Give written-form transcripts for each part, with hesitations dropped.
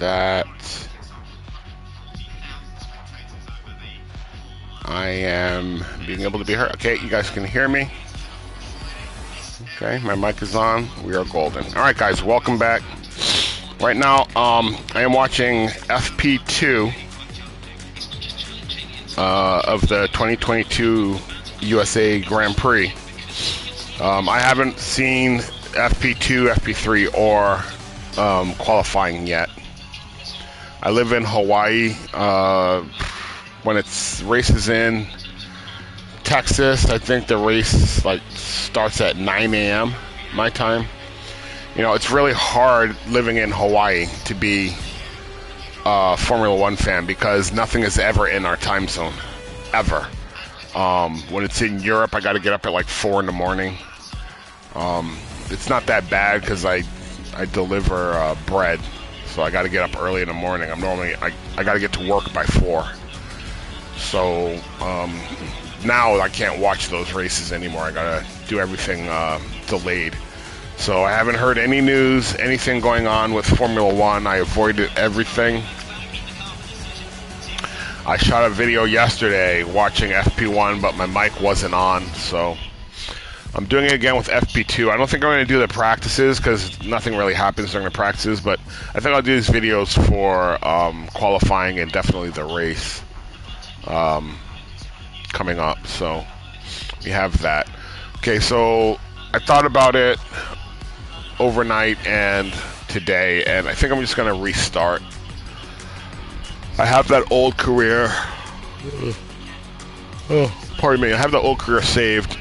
that I am being able to be heard. Okay, you guys can hear me. Okay, my mic is on. We are golden. All right, guys, welcome back. Right now, I am watching FP2 of the 2022 USA Grand Prix. I haven't seen FP2, FP3, or qualifying yet. I live in Hawaii. When it's races in Texas, I think the race starts at 9 a.m. my time. You know, it's really hard living in Hawaii to be a Formula One fan because nothing is ever in our time zone, ever. When it's in Europe, I got to get up at like 4 in the morning. It's not that bad because I deliver bread, so I got to get up early in the morning. I got to get to work by 4. So now I can't watch those races anymore. I got to do everything delayed. So I haven't heard any news, anything going on with Formula One. I avoided everything. I shot a video yesterday watching FP1, but my mic wasn't on, so I'm doing it again with FP2. I don't think I'm going to do the practices because nothing really happens during the practices, but I think I'll do these videos for qualifying and definitely the race coming up. So we have that. Okay, so I thought about it overnight and today, and I think I'm just going to restart. I have that old career. Pardon me. I have the old career saved.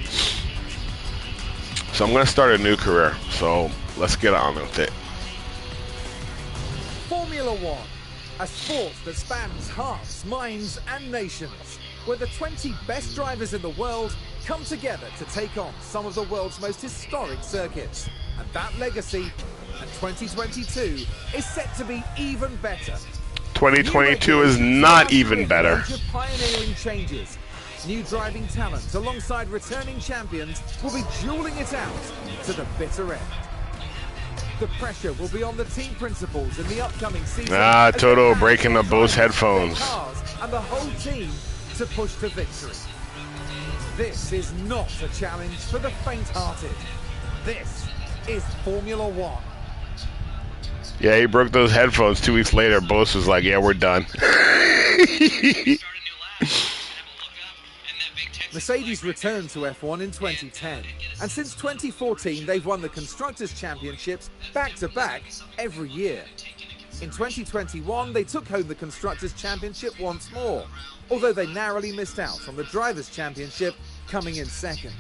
So I'm going to start a new career. So let's get on with it. Formula One, a sport that spans hearts, minds, and nations, where the 20 best drivers in the world come together to take on some of the world's most historic circuits. And that legacy, in 2022, is set to be even better. 2022 is not even better. Major pioneering changes. New driving talent alongside returning champions will be dueling it out to the bitter end. The pressure will be on the team principals in the upcoming season. Toto breaking the Bose headphones. And the whole team to push to victory. This is not a challenge for the faint-hearted. This is Formula One. Yeah, he broke those headphones 2 weeks later. Bose was like, yeah, we're done. Mercedes returned to F1 in 2010, and since 2014 they've won the Constructors' Championships back-to-back every year. In 2021 they took home the Constructors' Championship once more, although they narrowly missed out on the Drivers' Championship, coming in second.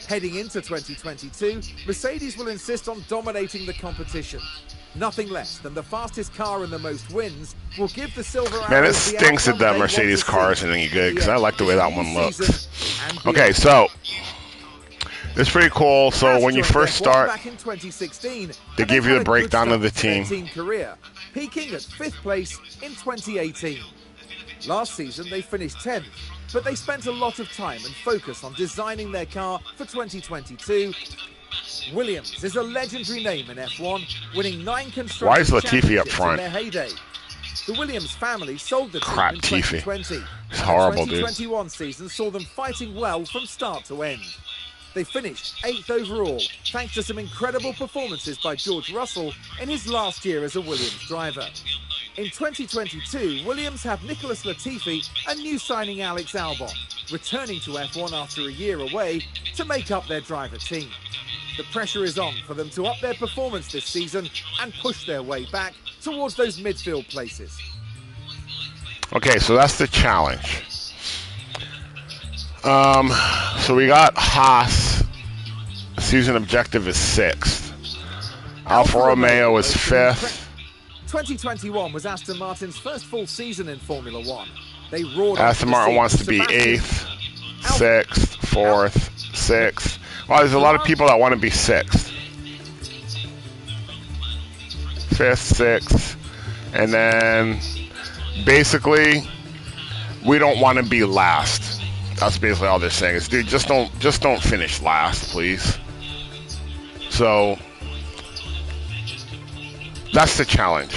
Heading into 2022, Mercedes will insist on dominating the competition. Nothing less than the fastest car and the most wins will give the Silver Arrows. Man, it stinks that the Mercedes car isn't any good because I like the way that one looks. Okay, so it's pretty cool. So when you first start, they give you a breakdown of the team. Career, peaking at 5th place in 2018. Last season they finished 10th, but they spent a lot of time and focus on designing their car for 2022. Williams is a legendary name in F1, winning 9 Constructors' Why is Latifi up front? in their heyday. The Williams family sold the team in Tiffy. 2020. It's horrible, the 2021 season saw them fighting well from start to end. They finished 8th overall, thanks to some incredible performances by George Russell in his last year as a Williams driver. In 2022, Williams have Nicholas Latifi and new signing Alex Albon, returning to F1 after a year away to make up their driver team. The pressure is on for them to up their performance this season and push their way back towards those midfield places. Okay, so that's the challenge. So we got Haas. Season objective is 6th. Alfa Romeo is 5th. 2021 was Aston Martin's first full season in Formula One. They roared. Aston Martin wants to be 8th, 6th, 4th, 6th. Well, there's a lot of people that want to be 6th. 5th, 6th. And then basically we don't want to be last. That's basically all they're saying is, dude, just don't finish last, please. So that's the challenge.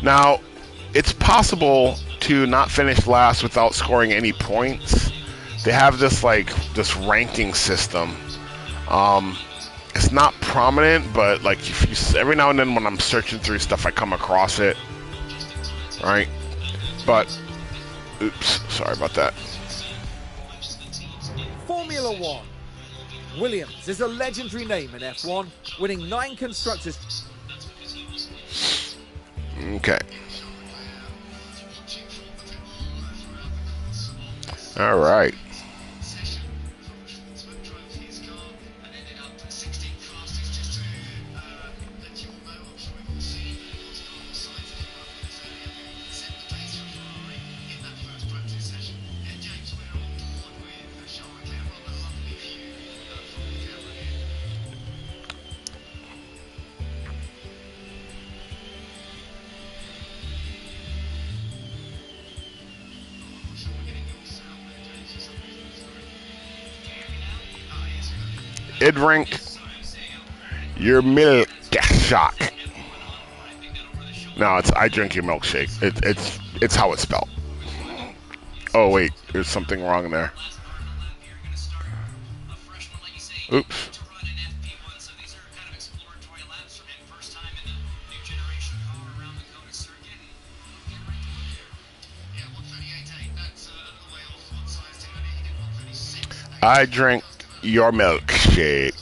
Now, it's possible to not finish last without scoring any points. They have this ranking system. It's not prominent, but like if you, every now and then when I'm searching through stuff, I come across it. Right? But, oops, sorry about that. Formula One. Williams is a legendary name in F1, winning 9 Constructors. Okay. All right. Drink your milk shock. No, I drink your milkshake. It's how it's spelled. Oh wait, there's something wrong there. Oops. I drink your milkshake.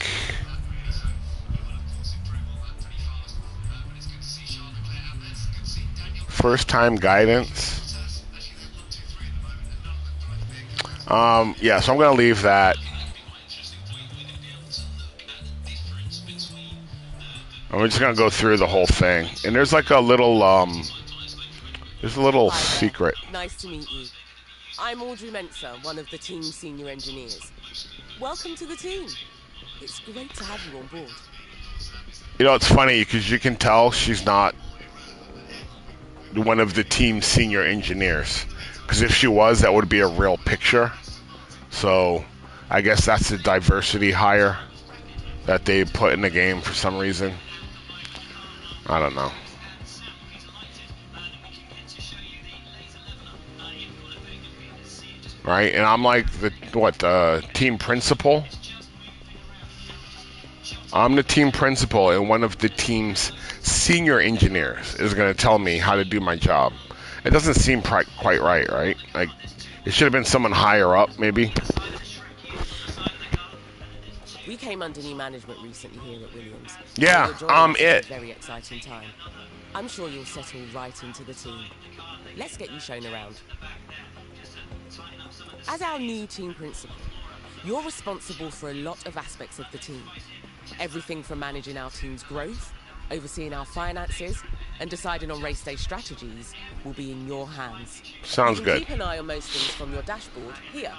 First time guidance. Yeah, so I'm gonna leave that. I'm just gonna go through the whole thing. And there's like a little there's a little secret. Nice to meet you. I'm Audrey Mensa, one of the team's senior engineers. Welcome to the team. It's great to have you on board. You know, it's funny because you can tell she's not one of the team's senior engineers. Because if she was, that would be a real picture. So I guess that's the diversity hire that they put in the game for some reason. I don't know. Right, and I'm like the team principal. I'm the team principal, and one of the team's senior engineers is going to tell me how to do my job. It doesn't seem quite right, right? Like, it should have been someone higher up, maybe. We came under new management recently here at Williams. Yeah, it. Very exciting time. I'm sure you'll settle right into the team. Let's get you shown around. As our new team principal, you're responsible for a lot of aspects of the team. Everything from managing our team's growth, overseeing our finances, and deciding on race day strategies will be in your hands. Sounds good. Keep an eye on most things from your dashboard. Here,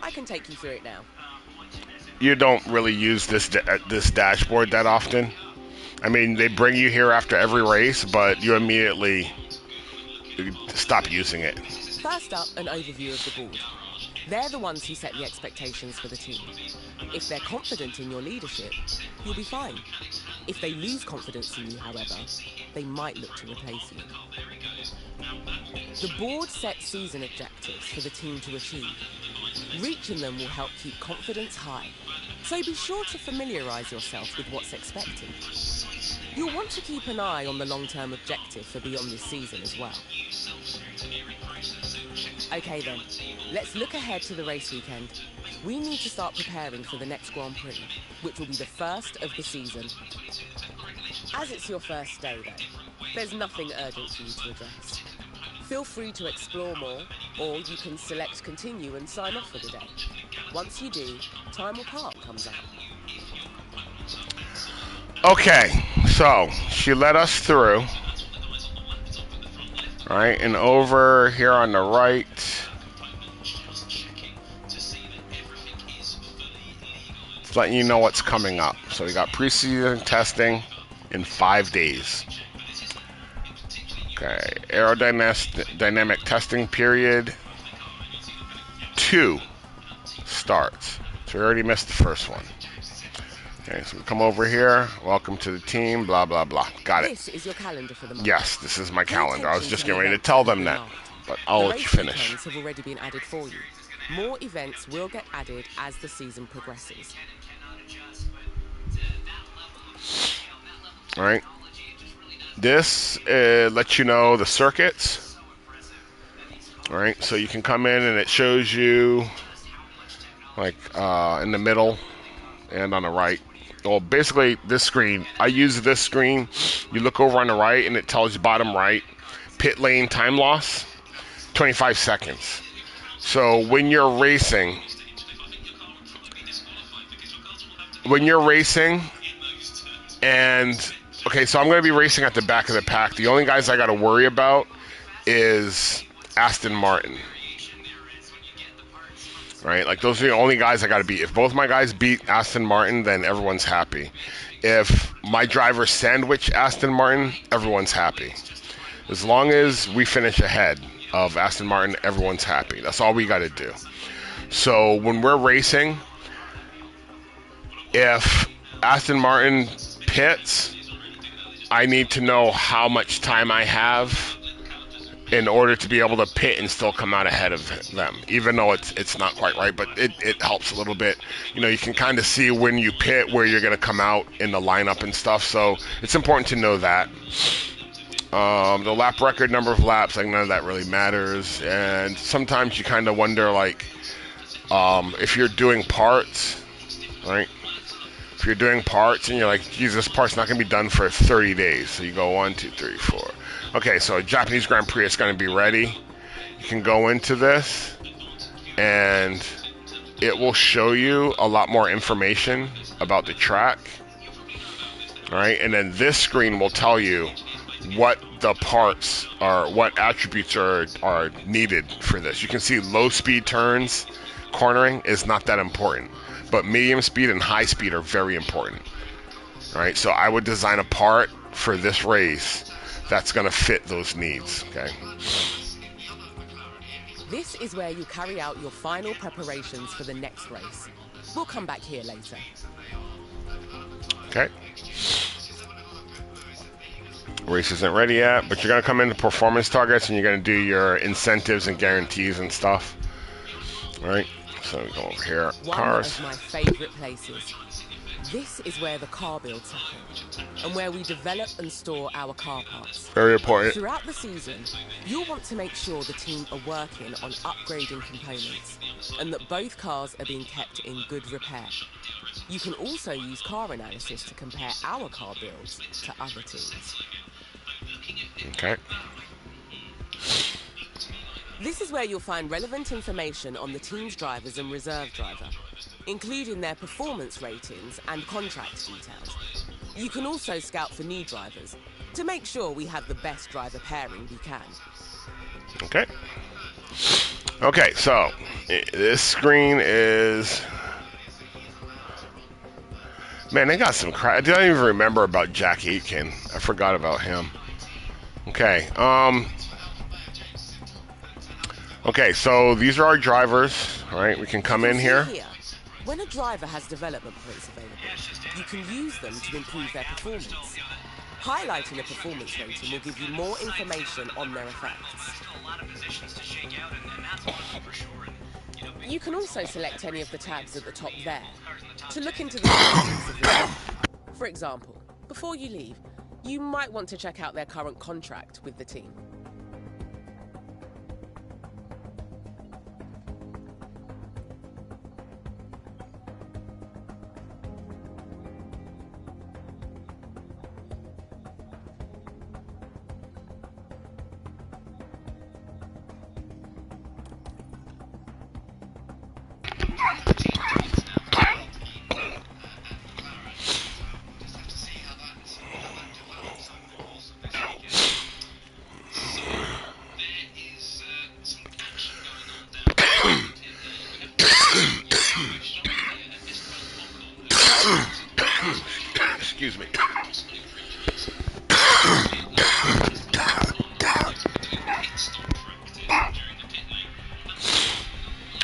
I can take you through it now. You don't really use this dashboard that often. I mean, they bring you here after every race, but you immediately stop using it. First up, an overview of the board. They're the ones who set the expectations for the team. If they're confident in your leadership, you'll be fine. If they lose confidence in you, however, they might look to replace you. The board sets season objectives for the team to achieve. Reaching them will help keep confidence high, so be sure to familiarise yourself with what's expected. You'll want to keep an eye on the long-term objective for beyond this season as well. Okay then, let's look ahead to the race weekend. We need to start preparing for the next Grand Prix, which will be the first of the season. As it's your first day though, there's nothing urgent for you to address. Feel free to explore more, or you can select continue and sign off for the day. Once you do, Time Will Park comes out. Okay, so she led us through. Right, and over here on the right, it's letting you know what's coming up. So we got preseason testing in 5 days. Okay, aerodynamic testing period 2 starts. So we already missed the first one. Okay, so we come over here. Welcome to the team. Blah blah blah. Got it. This is your calendar for the month. Yes, this is my Pay calendar. I was attention just to getting the ready to events tell that have them been that, marked. but I'll The let you race finish. weekends have already been added for you. More events will get added as the season progresses. All right. This lets you know the circuits. All right, so you can come in and it shows you like in the middle and on the right. Well, basically this screen, I use this screen. You look over on the right and it tells you bottom right, pit lane time loss, 25 seconds. So when you're racing, and okay, so I'm going to be racing at the back of the pack. The only guys I got to worry about is Aston Martin. Right? Like, those are the only guys I got to beat. If both my guys beat Aston Martin, then everyone's happy. If my driver sandwich Aston Martin, everyone's happy. As long as we finish ahead of Aston Martin, everyone's happy. That's all we got to do. So when we're racing, if Aston Martin pits, I need to know how much time I have in order to be able to pit and still come out ahead of them, even though it's not quite right, but it helps a little bit. You know, you can kind of see when you pit where you're going to come out in the lineup and stuff, so it's important to know that. The lap record, number of laps, like none of that really matters, and sometimes you kind of wonder, like, if you're doing parts, right? If you're doing parts and you're like, geez, this part's not going to be done for 30 days. So you go 1, 2, 3, 4. Okay, so Japanese Grand Prix is going to be ready. You can go into this and it will show you a lot more information about the track. All right, and then this screen will tell you what the parts are, what attributes are needed for this. You can see low speed turns, cornering is not that important. But medium speed and high speed are very important. All right, so I would design a part for this race that's going to fit those needs. Okay. This is where you carry out your final preparations for the next race. We'll come back here later. Okay. Race isn't ready yet, but you're going to come into performance targets and you're going to do your incentives and guarantees and stuff. All right. So we go over here, cars. One of my favourite places. This is where the car builds happen, and where we develop and store our car parts. Very important. Throughout the season, you'll want to make sure the team are working on upgrading components, and that both cars are being kept in good repair. You can also use car analysis to compare our car builds to other teams. Okay. This is where you'll find relevant information on the team's drivers and reserve driver, including their performance ratings and contract details. You can also scout for new drivers to make sure we have the best driver pairing we can. Okay. Okay, so this screen is... Man, they got some crap. I don't even remember about Jack Aitken. I forgot about him. Okay, okay, so these are our drivers, all right? We can come in here. When a driver has development points available, you can use them to improve their performance. Highlighting a performance rating will give you more information on their effects. You can also select any of the tabs at the top there to look into the settings of the team. For example, before you leave, you might want to check out their current contract with the team. Excuse me.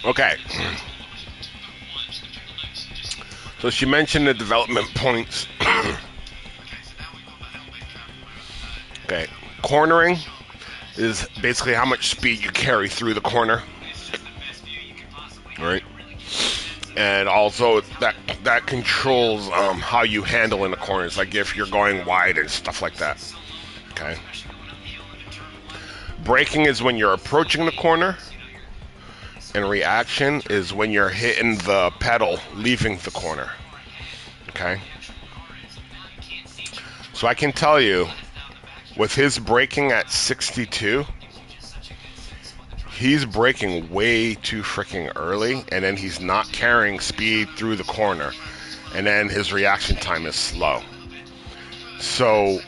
Okay. So she mentioned the development points. Okay, cornering is basically how much speed you carry through the corner, right? And also that controls how you handle in the corners, like if you're going wide and stuff like that. Okay. Braking is when you're approaching the corner, and reaction is when you're hitting the pedal leaving the corner. Okay. So I can tell you, with his braking at 62, he's braking way too freaking early, and then he's not carrying speed through the corner, and then his reaction time is slow. So,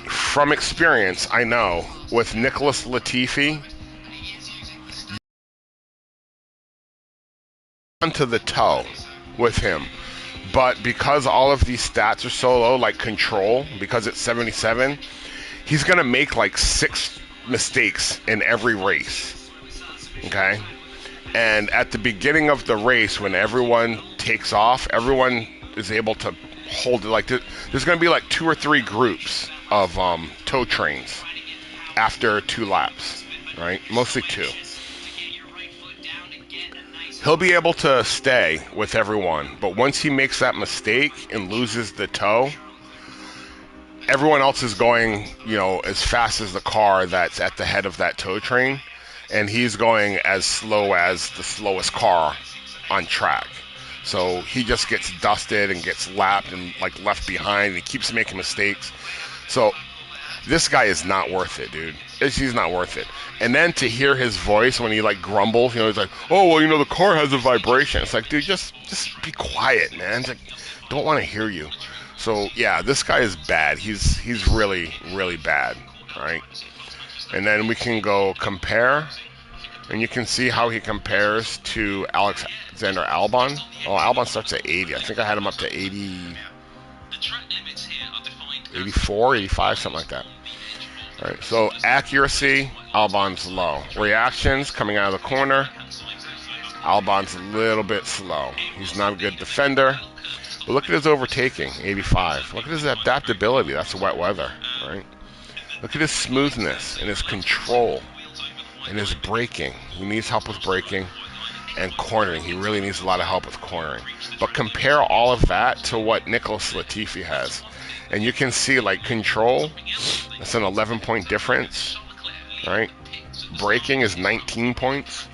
from experience, I know with Nicholas Latifi, onto the toe with him. But because all of these stats are so low, like control, because it's 77, he's going to make like 6 mistakes in every race. Okay? And at the beginning of the race, when everyone takes off, everyone is able to hold it. Like there's going to be like 2 or 3 groups of tow trains after 2 laps, right? Mostly 2. He'll be able to stay with everyone, but once he makes that mistake and loses the tow, everyone else is going, as fast as the car that's at the head of that tow train, and he's going as slow as the slowest car on track. So he just gets dusted and gets lapped and like left behind, and he keeps making mistakes. So this guy is not worth it, dude. He's not worth it. And then to hear his voice when he like grumbles, he's like, "Oh, well, the car has a vibration." It's like, dude, just be quiet, man. It's like, don't want to hear you. So yeah, this guy is bad. He's really, really bad, right? And then we can go compare, and you can see how he compares to Alexander Albon. Oh, Albon starts at 80. I think I had him up to 80, 84, 85, something like that. All right, so accuracy, Albon's low. Reactions coming out of the corner, Albon's a little bit slow. He's not a good defender. But look at his overtaking, 85. Look at his adaptability. That's wet weather, right? Look at his smoothness and his control and his braking. He needs help with braking and cornering. He really needs a lot of help with cornering. But compare all of that to what Nicholas Latifi has. And you can see, like, control, that's an 11-point difference, right? Braking is 19 points.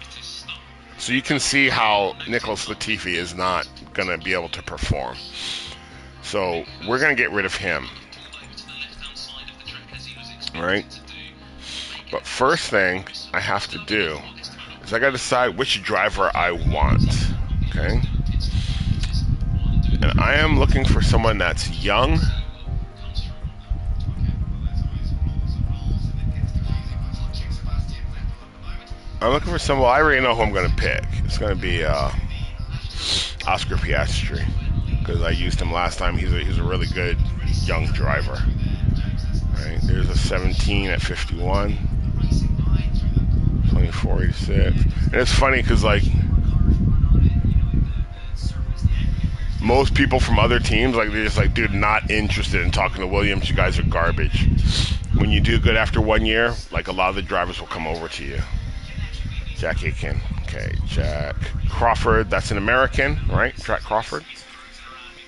So you can see how Nicholas Latifi is not going to be able to perform. So we're going to get rid of him. All right? But first thing I have to do is I got to decide which driver I want. Okay? And I am looking for someone that's young, I'm looking for someone. Well, I already know who I'm going to pick. It's going to be Oscar Piastri, because I used him last time. He's a really good young driver. All right, there's a 17 at 51, 24, 86. And it's funny because, like, most people from other teams, like, they're just like, dude, not interested in talking to Williams. You guys are garbage. When you do good after 1 year, like, a lot of the drivers will come over to you. Jack Aitken. Okay, Jack Crawford. That's an American, right? Jack Crawford.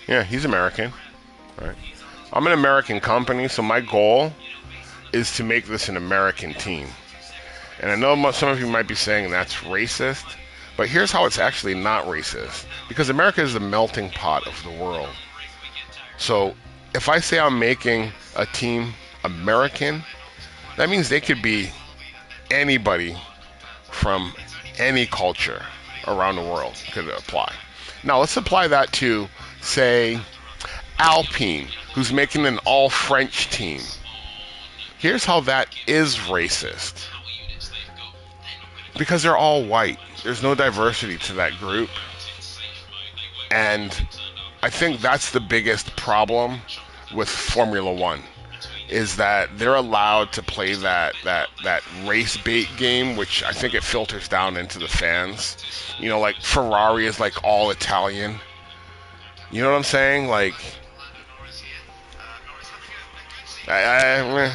Yeah, he's American. Right. I'm an American company, so my goal is to make this an American team. And I know some of you might be saying that's racist, but here's how it's actually not racist. Because America is the melting pot of the world. So if I say I'm making a team American, that means they could be anybody from any culture around the world could apply. Now let's apply that to, say, Alpine, who's making an all-French team. Here's how that is racist. Because they're all white. There's no diversity to that group. And I think that's the biggest problem with Formula One, is that they're allowed to play that race bait game, which I think it filters down into the fans. Like Ferrari is like all Italian, You know what I'm saying? Like, yeah,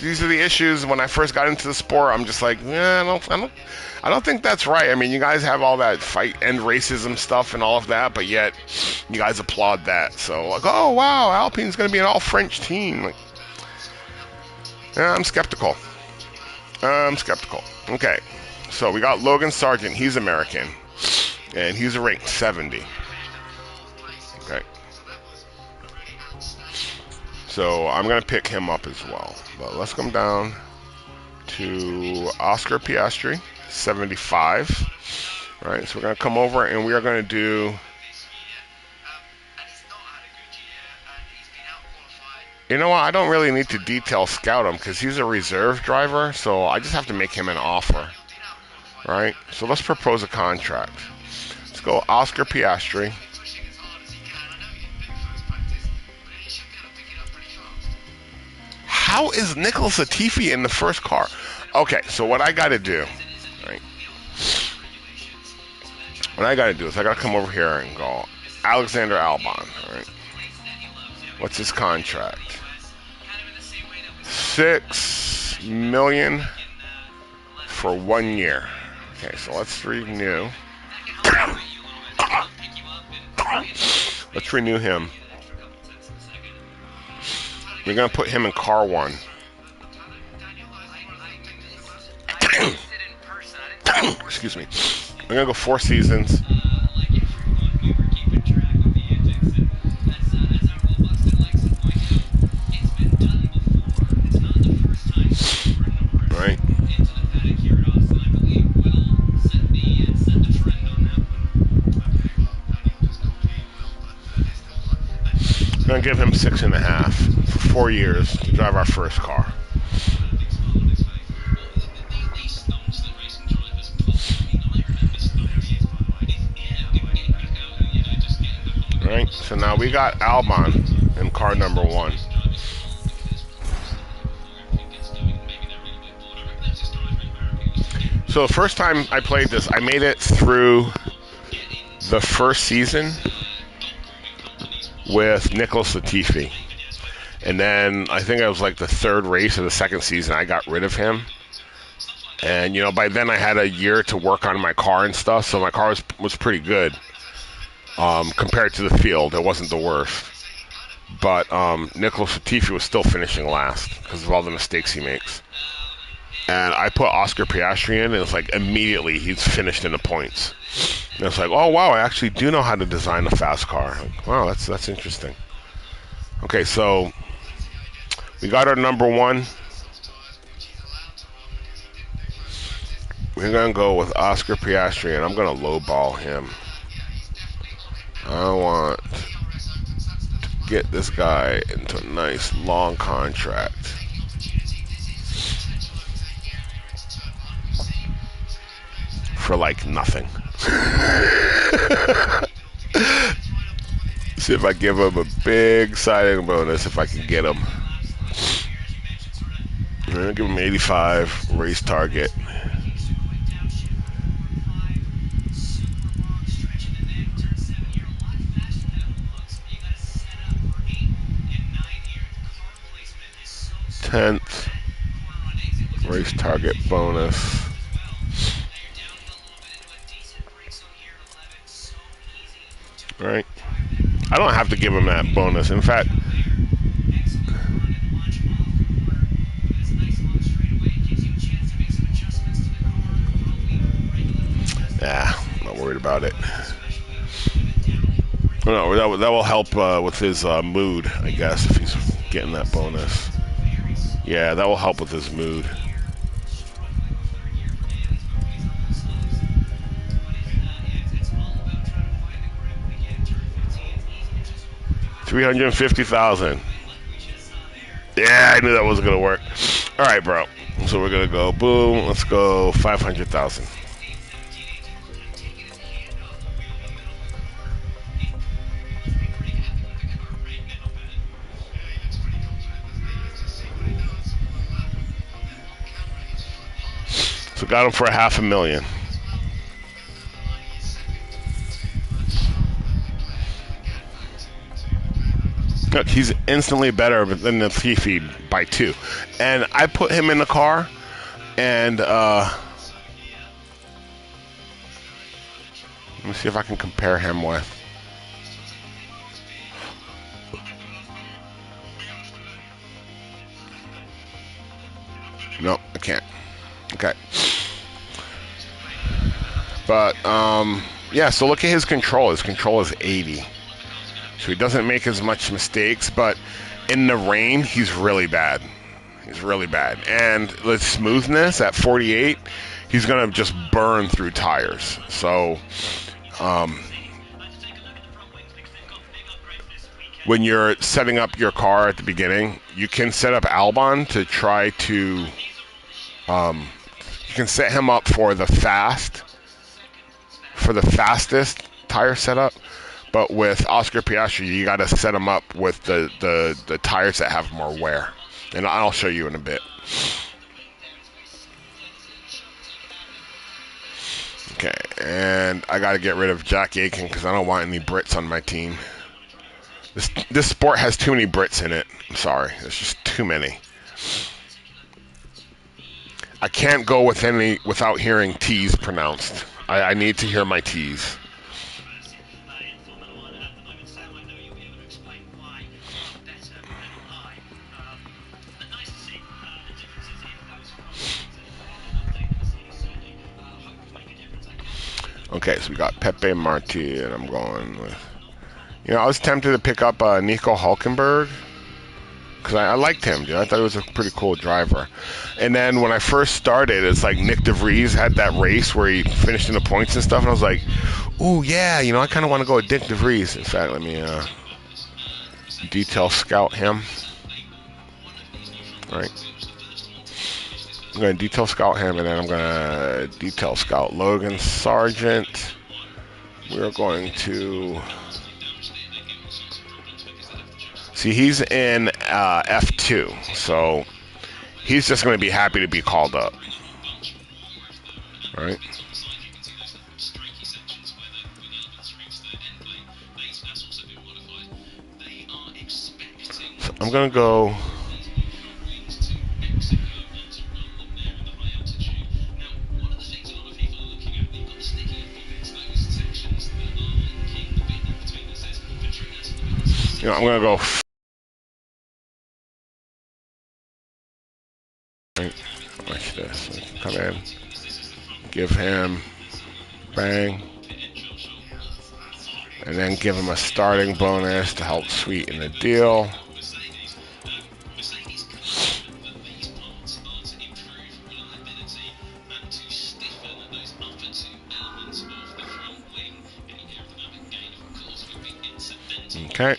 these are the issues. When I first got into the sport, I'm just like, yeah, I don't think that's right. I mean, you guys have all that fight and racism stuff and all of that, but yet you guys applaud that. So, like, oh wow, Alpine's going to be an all-French team. Like, yeah, I'm skeptical. Okay, so we got Logan Sargent. He's American, and he's ranked 70. Okay. So I'm going to pick him up as well. But let's come down to Oscar Piastri, 75. All right, so we're going to come over and we are going to do... You know what? I don't really need to detail scout him because he's a reserve driver, so I just have to make him an offer. All right, so let's propose a contract. Let's go Oscar Piastri. How is Nicholas Latifi in the first car? Okay, so what I got to do, right? What I got to do is I got to come over here and go Alexander Albon, right? What's his contract? $6 million for 1 year. Okay, so let's renew. Let's renew him. We're going to put him in car 1. Excuse me. We're going to go 4 seasons. Right. I'm going to give him 6.5 for 4 years to drive our first car. Right, so now we got Albon in car number 1. So the first time I played this, I made it through the first season with Nicholas Latifi. And then I think it was like the 3rd race of the 2nd season, I got rid of him. And, you know, by then I had a year to work on my car and stuff, so my car was pretty good. Compared to the field, it wasn't the worst. But Nicholas Latifi was still finishing last because of all the mistakes he makes. And I put Oscar Piastri in, and it's like immediately he's finished in the points. And it's like, oh wow, I actually do know how to design a fast car. Like, wow, that's interesting. Okay, so we got our number 1. We're gonna go with Oscar Piastri, and I'm gonna lowball him. I want to get this guy into a nice long contract. For like nothing. See if I give him a big signing bonus if I can get him. I'm gonna give him 85 race target. Tenth race target bonus. Right. I don't have to give him that bonus. In fact, I'm not worried about it. No, that will help with his mood, I guess, if he's getting that bonus. Yeah, that will help with his mood. $350,000. Yeah, I knew that wasn't gonna work. All right, bro. So we're gonna go boom. Let's go 500,000. So got him for $500,000. Look, he's instantly better than the Latifi by 2. And I put him in the car, and let me see if I can compare him with. Nope, I can't. Okay. But, yeah, so look at his control. His control is 80. So he doesn't make as much mistakes, but in the rain, he's really bad. He's really bad. And the smoothness at 48, he's going to just burn through tires. So, when you're setting up your car at the beginning, you can set up Albon to try to, you can set him up for the fastest tire setup. But with Oscar Piastri, you got to set him up with the tires that have more wear. And I'll show you in a bit. Okay, and I got to get rid of Jack Aitken because I don't want any Brits on my team. This sport has too many Brits in it. I'm sorry. There's just too many. I can't go with any without hearing T's pronounced. I need to hear my T's. Okay, so we got Pepe Marti, and I'm going with... I was tempted to pick up Nico Hülkenberg, because I liked him, dude. I thought he was a pretty cool driver. And then when I first started, it's like Nick DeVries had that race where he finished in the points and stuff, and I was like, ooh, yeah, I kind of want to go with Nick DeVries. In fact, let me detail scout him. All right. I'm going to detail scout him, and then I'm going to detail scout Logan Sargent. We're going to... See, he's in F2, so he's just going to be happy to be called up. All right. So I'm going to go... I'm going to go... Watch this. Come in. Give him... Bang. And then give him a starting bonus to help sweeten the deal. Okay.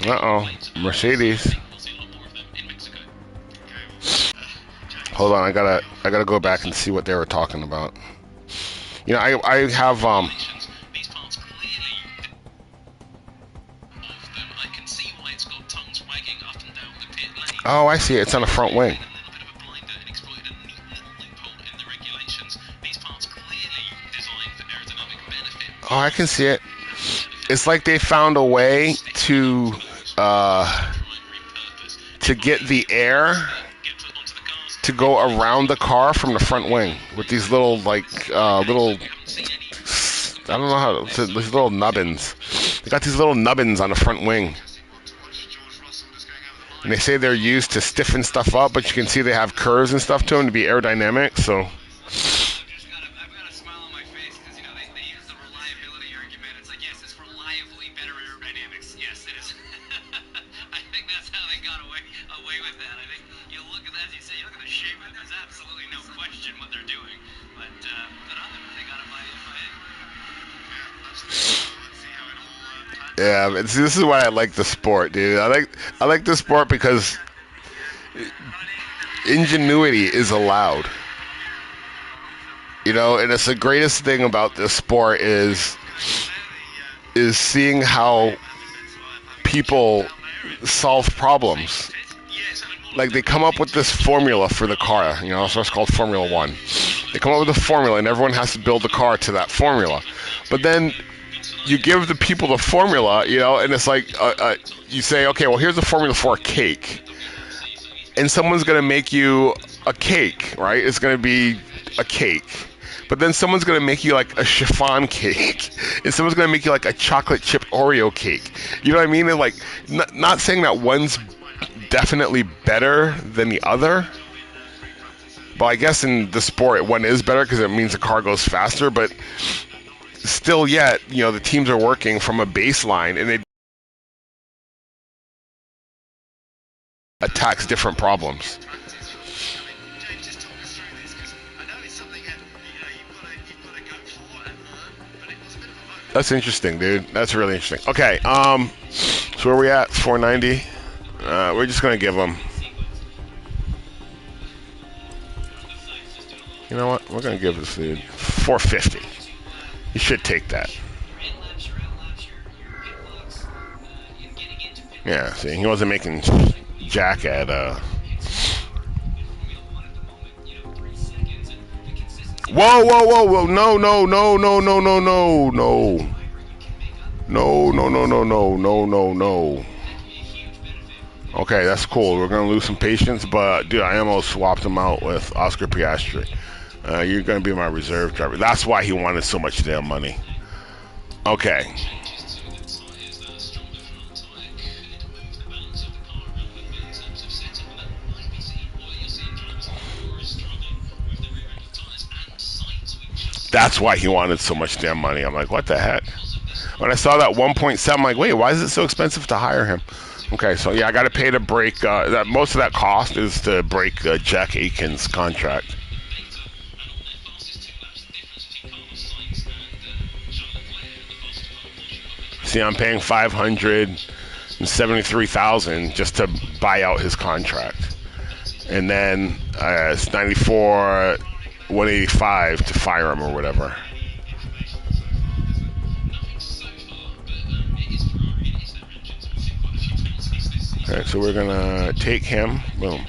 Uh-oh, Mercedes. Hold on, I gotta go back and see what they were talking about. I have Oh, I see it. It's on the front wing. Oh, I can see it. It's like they found a way to get the air to go around the car from the front wing with these little I don't know how to, these little nubbins. They got these little nubbins on the front wing. And they say they're used to stiffen stuff up, but you can see they have curves and stuff to them to be aerodynamic, so... I've got a smile on my face because, they use the reliability argument. It's like, yes, it's reliably better aerodynamics. Yes, it is. I think that's how they got away with that. I think you look at, as you say, you look at the shape, and there's absolutely no question what they're doing. But they got it by it. Let's see how it all Yeah, this is why I like the sport, dude. I like the sport because ingenuity is allowed. You know, and it's the greatest thing about this sport is seeing how people solve problems. Like, they come up with this formula for the car, you know, so it's called Formula One. They come up with a formula, and everyone has to build the car to that formula. But then you give the people the formula, you know, and it's like, you say, okay, well, here's the formula for a cake. And someone's going to make you a cake, right? It's going to be a cake. But then someone's going to make you like a chiffon cake. And someone's going to make you like a chocolate chip Oreo cake. You know what I mean? And like, not saying that one's definitely better than the other. But I guess in the sport, one is better because it means the car goes faster. But still yet, you know, the teams are working from a baseline and they attacks different problems. That's interesting, dude. That's really interesting. Okay, so where are we at? 490. We're just gonna give them. You know what? We're gonna give this dude 450. You should take that. Yeah. See, he wasn't making jack at. Whoa, whoa, whoa, whoa! No, no, no, no, no, no, no, no. No, no, no, no, no, no, no, no. Okay, that's cool. We're gonna lose some patience, but dude, I almost swapped him out with Oscar Piastri. You're gonna be my reserve driver. That's why he wanted so much damn money. Okay. That's why he wanted so much damn money. I'm like, what the heck? When I saw that 1.7, I'm like, wait, why is it so expensive to hire him? Okay, so yeah, I got to pay to break. That most of that cost is to break Jack Aitken's contract. See, I'm paying $573,000 just to buy out his contract, and then it's 94. 185 to fire him or whatever. Alright, so we're gonna take him. Boom.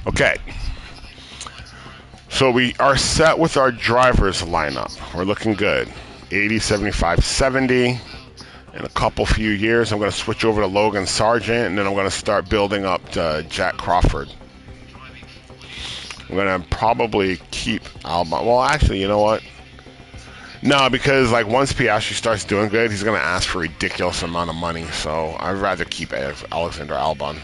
Okay. So we are set with our drivers lineup. We're looking good. 80, 75, 70. In a few years, I'm going to switch over to Logan Sargent, and then I'm going to start building up to Jack Crawford. I'm going to probably keep Albon. Well, actually, you know what? No, because like once Piastri starts doing good, he's going to ask for a ridiculous amount of money. So I'd rather keep Alexander Albon.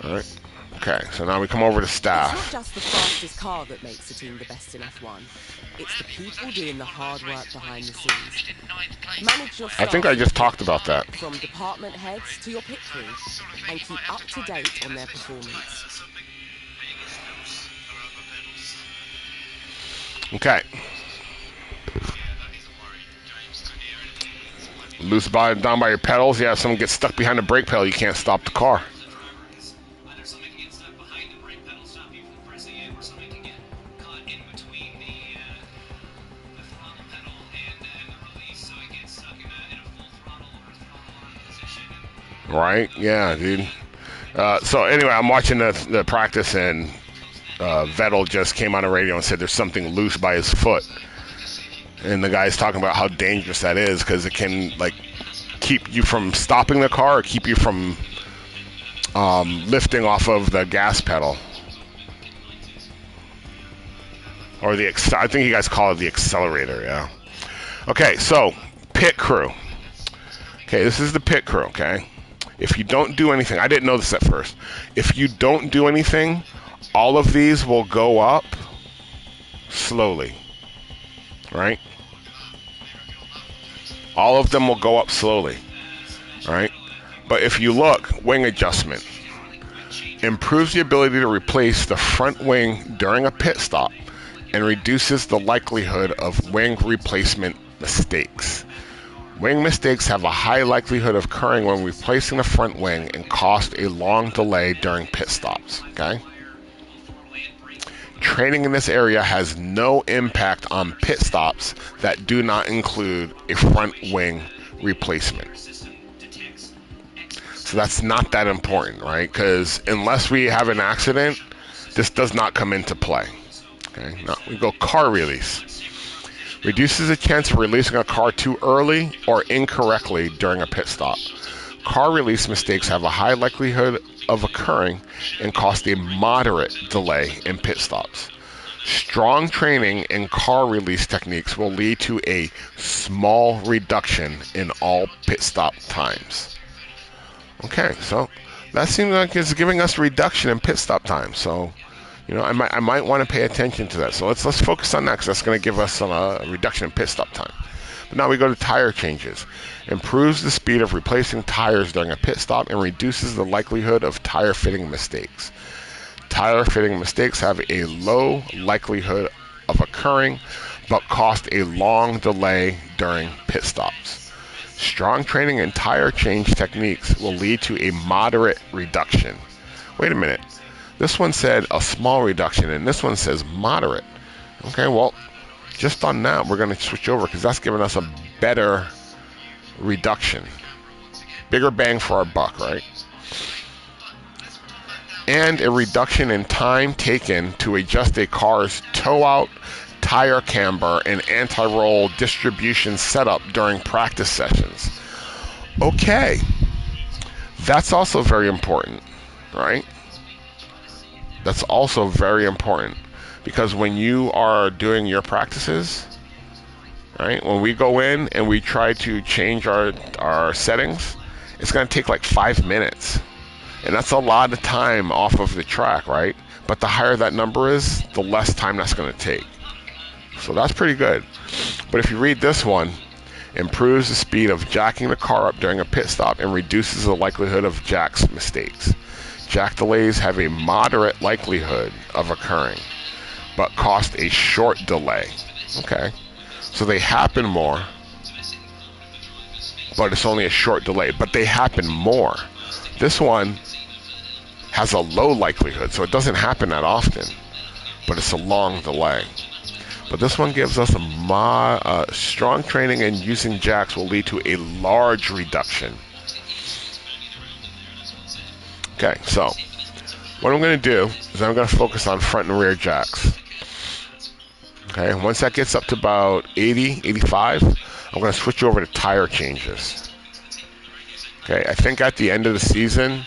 All right. Okay, so now we come over to staff. It's not just the fastest car that makes a team the best in F1. It's the people doing the hard work behind the scenes. Manage your staff. I think I just talked about that. From department heads to your pit crew, and keep up to date on their performance. Okay. Loose down by your pedals. Yeah, if someone gets stuck behind the brake pedal, you can't stop the car. Right? Yeah, dude. So anyway, I'm watching the practice, and Vettel just came on the radio and said there's something loose by his foot. And the guy's talking about how dangerous that is because it can like keep you from stopping the car or keep you from lifting off of the gas pedal. Or I think you guys call it the accelerator, yeah. Okay, so pit crew. Okay, this is the pit crew, okay? If you don't do anything, I didn't know this at first. If you don't do anything, all of these will go up slowly, right? All of them will go up slowly, right? But if you look, wing adjustment improves the ability to replace the front wing during a pit stop and reduces the likelihood of wing replacement mistakes. Wing mistakes have a high likelihood of occurring when replacing the front wing and cost a long delay during pit stops. Okay? Training in this area has no impact on pit stops that do not include a front wing replacement. So that's not that important, right? Because unless we have an accident, this does not come into play. Okay, now we go car release. Reduces the chance of releasing a car too early or incorrectly during a pit stop. Car release mistakes have a high likelihood of occurring and cost a moderate delay in pit stops. Strong training in car release techniques will lead to a small reduction in all pit stop times. Okay, so that seems like it's giving us a reduction in pit stop time. So, I might want to pay attention to that. So let's focus on that because that's going to give us a reduction in pit stop time. But now we go to tire changes. Improves the speed of replacing tires during a pit stop and reduces the likelihood of tire fitting mistakes. Tire fitting mistakes have a low likelihood of occurring, but cost a long delay during pit stops. Strong training in tire change techniques will lead to a moderate reduction. Wait a minute. This one said a small reduction, and this one says moderate. Okay, well, just on that, we're going to switch over because that's giving us a better reduction. Bigger bang for our buck, right? And a reduction in time taken to adjust a car's toe-out, tire camber, and anti-roll distribution setup during practice sessions. Okay, that's also very important, right? That's also very important because when you are doing your practices, right, when we go in and we try to change our settings, it's going to take like 5 minutes. And that's a lot of time off of the track, right? But the higher that number is, the less time that's going to take. So that's pretty good. But if you read this one, improves the speed of jacking the car up during a pit stop and reduces the likelihood of jacks mistakes. Jack delays have a moderate likelihood of occurring, but cost a short delay. Okay, so they happen more, but it's only a short delay, but they happen more. This one has a low likelihood, so it doesn't happen that often, but it's a long delay. But this one gives us a strong training in using jacks will lead to a large reduction. Okay, so what I'm going to do is I'm going to focus on front and rear jacks. Okay, once that gets up to about 80, 85, I'm going to switch over to tire changes. Okay, I think at the end of the season,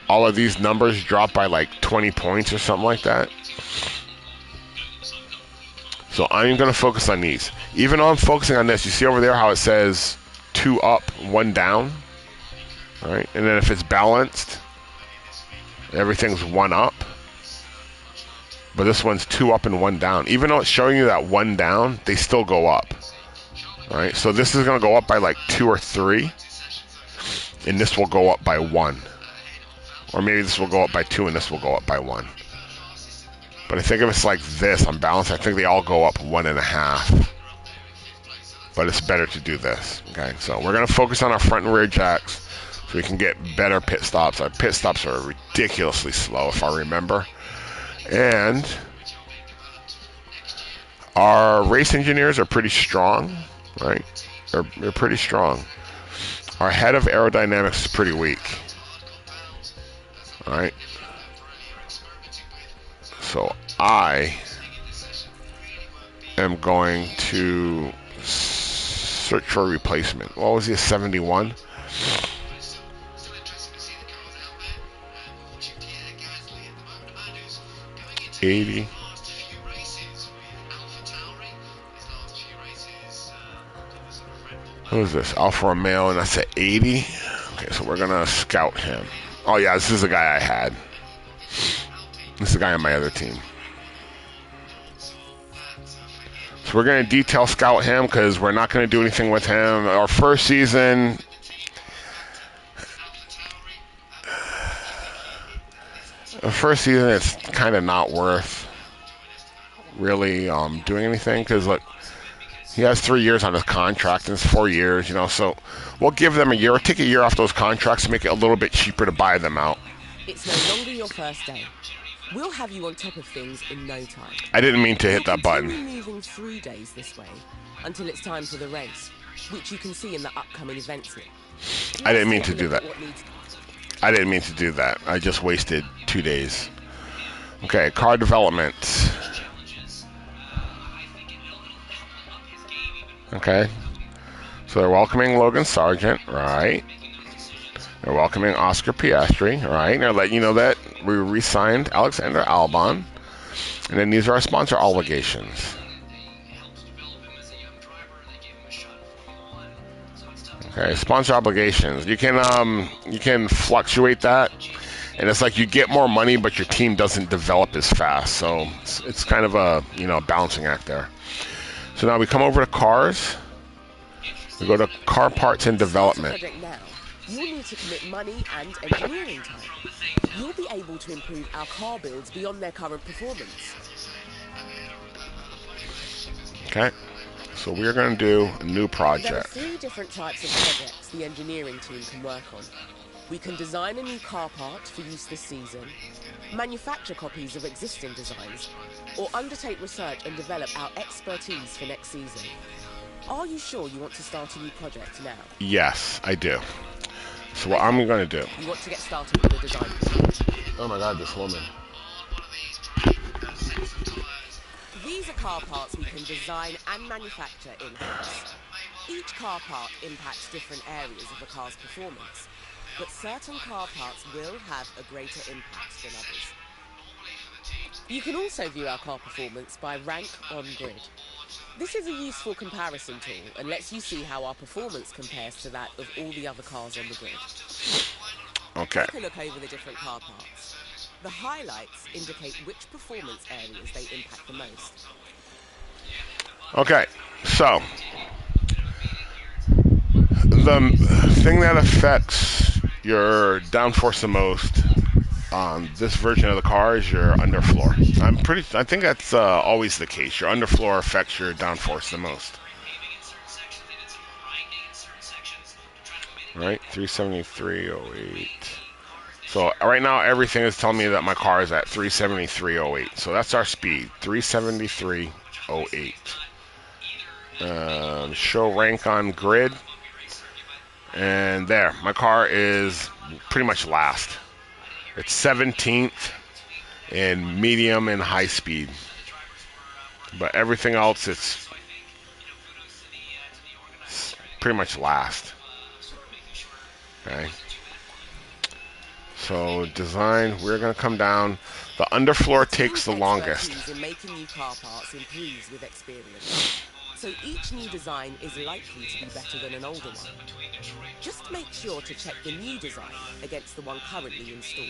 all of these numbers drop by like 20 points or something like that. So I'm going to focus on these. Even though I'm focusing on this, you see over there how it says 2 up, 1 down? All right, and then if it's balanced, everything's 1 up. But this one's 2 up and 1 down. Even though it's showing you that 1 down, they still go up. All right, so this is going to go up by like 2 or 3. And this will go up by 1. Or maybe this will go up by 2 and this will go up by 1. But I think if it's like this on balance, I think they all go up 1.5. But it's better to do this. Okay, so we're going to focus on our front and rear jacks so we can get better pit stops. Our pit stops are ridiculously slow, if I remember. And our race engineers are pretty strong, right? They're pretty strong. Our head of aerodynamics is pretty weak. All right. So I am going to search for a replacement. What was he, a 71? $80. Who is this? Alfa Romeo, and that's at 80. Okay, so we're gonna scout him. Oh yeah, this is the guy I had. This is the guy on my other team. So we're gonna detail scout him because we're not gonna do anything with him. Our first season. It's kind of not worth really doing anything because look, he has 3 years on his contract and it's 4 years, you know. So we'll give them a year. We'll take a year off those contracts to make it a little bit cheaper to buy them out. It's no longer your first day. We'll have you on top of things in no time. I didn't mean to hit that We'll button. continue moving through days this way until it's time for the race, which you can see in the upcoming events list. I didn't Let's mean to take a do look that. at what needs- I didn't mean to do that. I just wasted 2 days. Okay, car development. Okay. So they're welcoming Logan Sargent, right? They're welcoming Oscar Piastri, right? They're letting you know that we re-signed Alexander Albon. And then these are our sponsor obligations. Okay, sponsor obligations. You can fluctuate that, and it's like you get more money, but your team doesn't develop as fast. So it's kind of a balancing act there. So now we come over to cars. We go to car parts and development. Project now, you'll need to commit money and engineering time. You'll be able to improve our car builds beyond their current performance. Okay, so we're going to do a new There are project. 3 different types of projects the engineering team can work on. We can design a new car part for use this season, manufacture copies of existing designs, or undertake research and develop our expertise for next season. Are you sure you want to start a new project now? Yes, I do. So what I'm going to do. You want to get started with the design project. Oh my God, this woman. These are car parts we can design and manufacture in-house. Each car part impacts different areas of the car's performance, but certain car parts will have a greater impact than others. You can also view our car performance by rank on grid. This is a useful comparison tool and lets you see how our performance compares to that of all the other cars on the grid. Okay. Take a look over the different car parts. The highlights indicate which performance areas they impact the most. Okay, so the thing that affects your downforce the most on this version of the car is your underfloor. I think that's always the case. Your underfloor affects your downforce the most. Right, 373.08. So right now everything is telling me that my car is at 373.08. So that's our speed, 373.08. Show rank on grid, and there, my car is pretty much last. It's 17th in medium and high speed, but everything else it's pretty much last. Okay, so design, we're going to come down. The underfloor takes the longest. Expertise in making new car parts improves with experience. So each new design is likely to be better than an older one. Just make sure to check the new design against the one currently installed.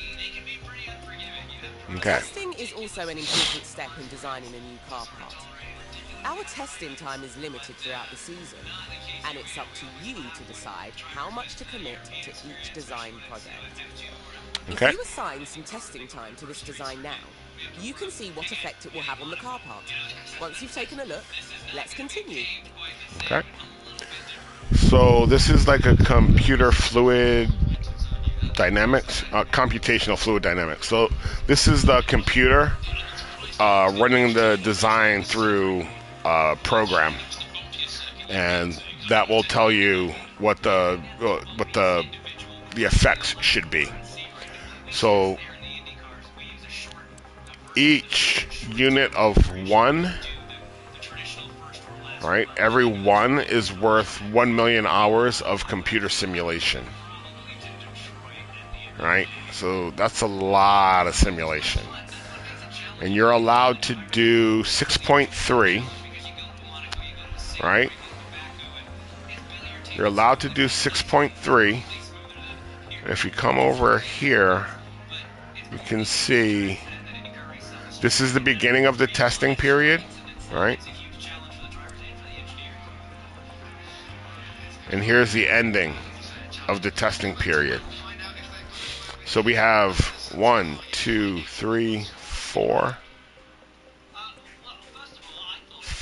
Okay. Testing is also an important step in designing a new car part. Our testing time is limited throughout the season, and it's up to you to decide how much to commit to each design project. Okay. If you assign some testing time to this design now, you can see what effect it will have on the car part. Once you've taken a look, let's continue. Okay. So this is like a computer fluid dynamics, computational fluid dynamics. So this is the computer running the design through a program, and that will tell you what the effects should be. So each unit of 1, right? Every 1 is worth 1 million hours of computer simulation. Right? So that's a lot of simulation. And you're allowed to do 6.3, right? You're allowed to do 6.3. If you come over here, you can see this is the beginning of the testing period, right? And here's the ending of the testing period. So we have 1, 2, 3, 4.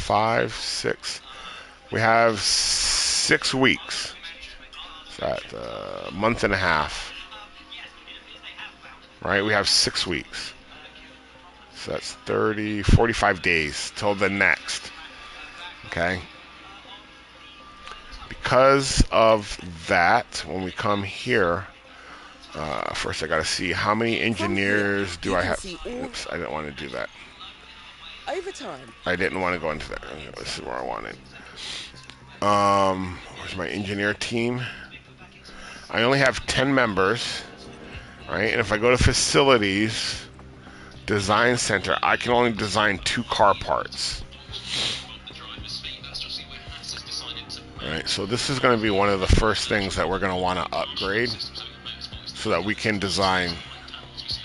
5, 6. We have 6 weeks. So that's a month and a half. Right? We have 6 weeks. So that's 30, 45 days till the next. Okay? Because of that, when we come here, first I got to see how many engineers do I have. Oops, I didn't want to do that. Over time. I didn't want to go into that. This is where I wanted. Where's my engineer team? I only have 10 members, right? And if I go to facilities, design center, I can only design 2 car parts. All right, so this is going to be one of the first things that we're going to want to upgrade so that we can design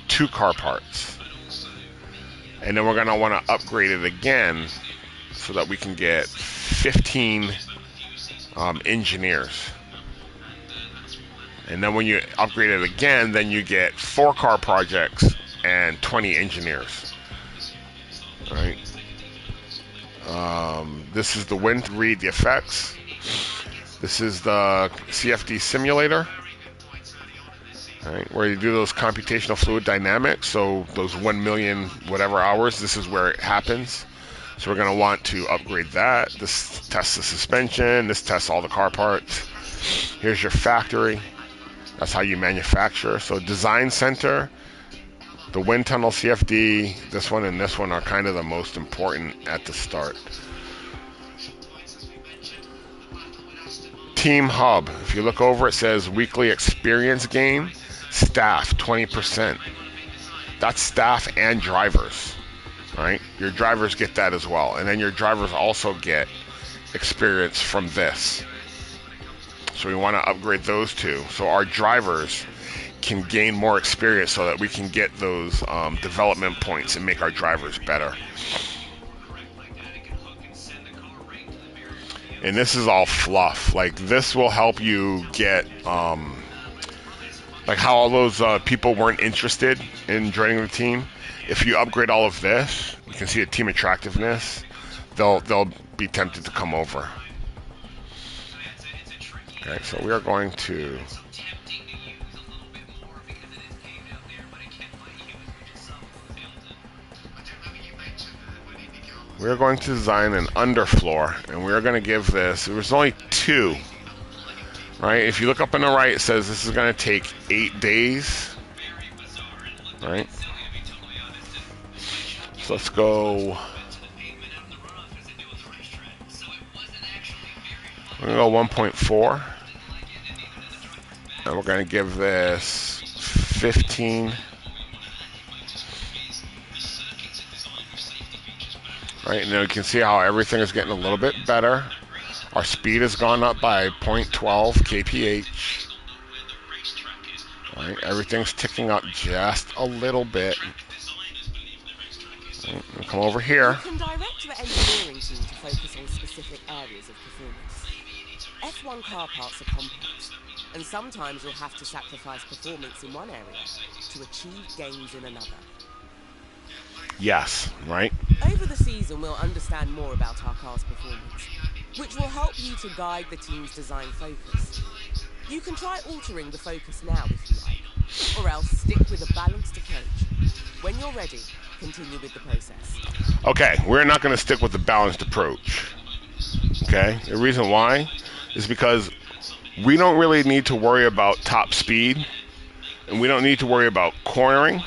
2 car parts. And then we're going to want to upgrade it again so that we can get 15 engineers. And then when you upgrade it again, then you get 4 car projects and 20 engineers. All right. This is the wind to read the effects. This is the CFD simulator. All right, where you do those computational fluid dynamics. So those 1 million whatever hours, this is where it happens. So we're going to want to upgrade that. This tests the suspension. This tests all the car parts. Here's your factory. That's how you manufacture. So design center, the wind tunnel CFD, this one and this one are kind of the most important at the start. Team hub. If you look over, it says weekly experience gain. Staff, 20%. That's staff and drivers. Right? Your drivers get that as well. And then your drivers also get experience from this. So we want to upgrade those 2. So our drivers can gain more experience so that we can get those development points and make our drivers better. And this is all fluff. Like, this will help you get, like how all those people weren't interested in joining the team. If you upgrade all of this, you can see the team attractiveness. They'll be tempted to come over. Okay, so we are going to design an underfloor, and we're going to give this, there's only 2, right? If you look up on the right, it says this is going to take 8 days, right? So let's go, we're going to go 1.4, and we're going to give this 15. Right, and then you can see how everything is getting a little bit better. Our speed has gone up by 0.12 kph. Right, everything's ticking up just a little bit. Right, we'll come over here. You can direct your engineering team to focus on specific areas of performance. F1 car parts are complex, and sometimes you'll have to sacrifice performance in one area to achieve gains in another. Yes, right? Over the season, we'll understand more about our car's performance, which will help you to guide the team's design focus. You can try altering the focus now if you like, or else stick with a balanced approach. When you're ready, continue with the process. Okay, we're not going to stick with the balanced approach. Okay? The reason why is because we don't really need to worry about top speed, and we don't need to worry about cornering.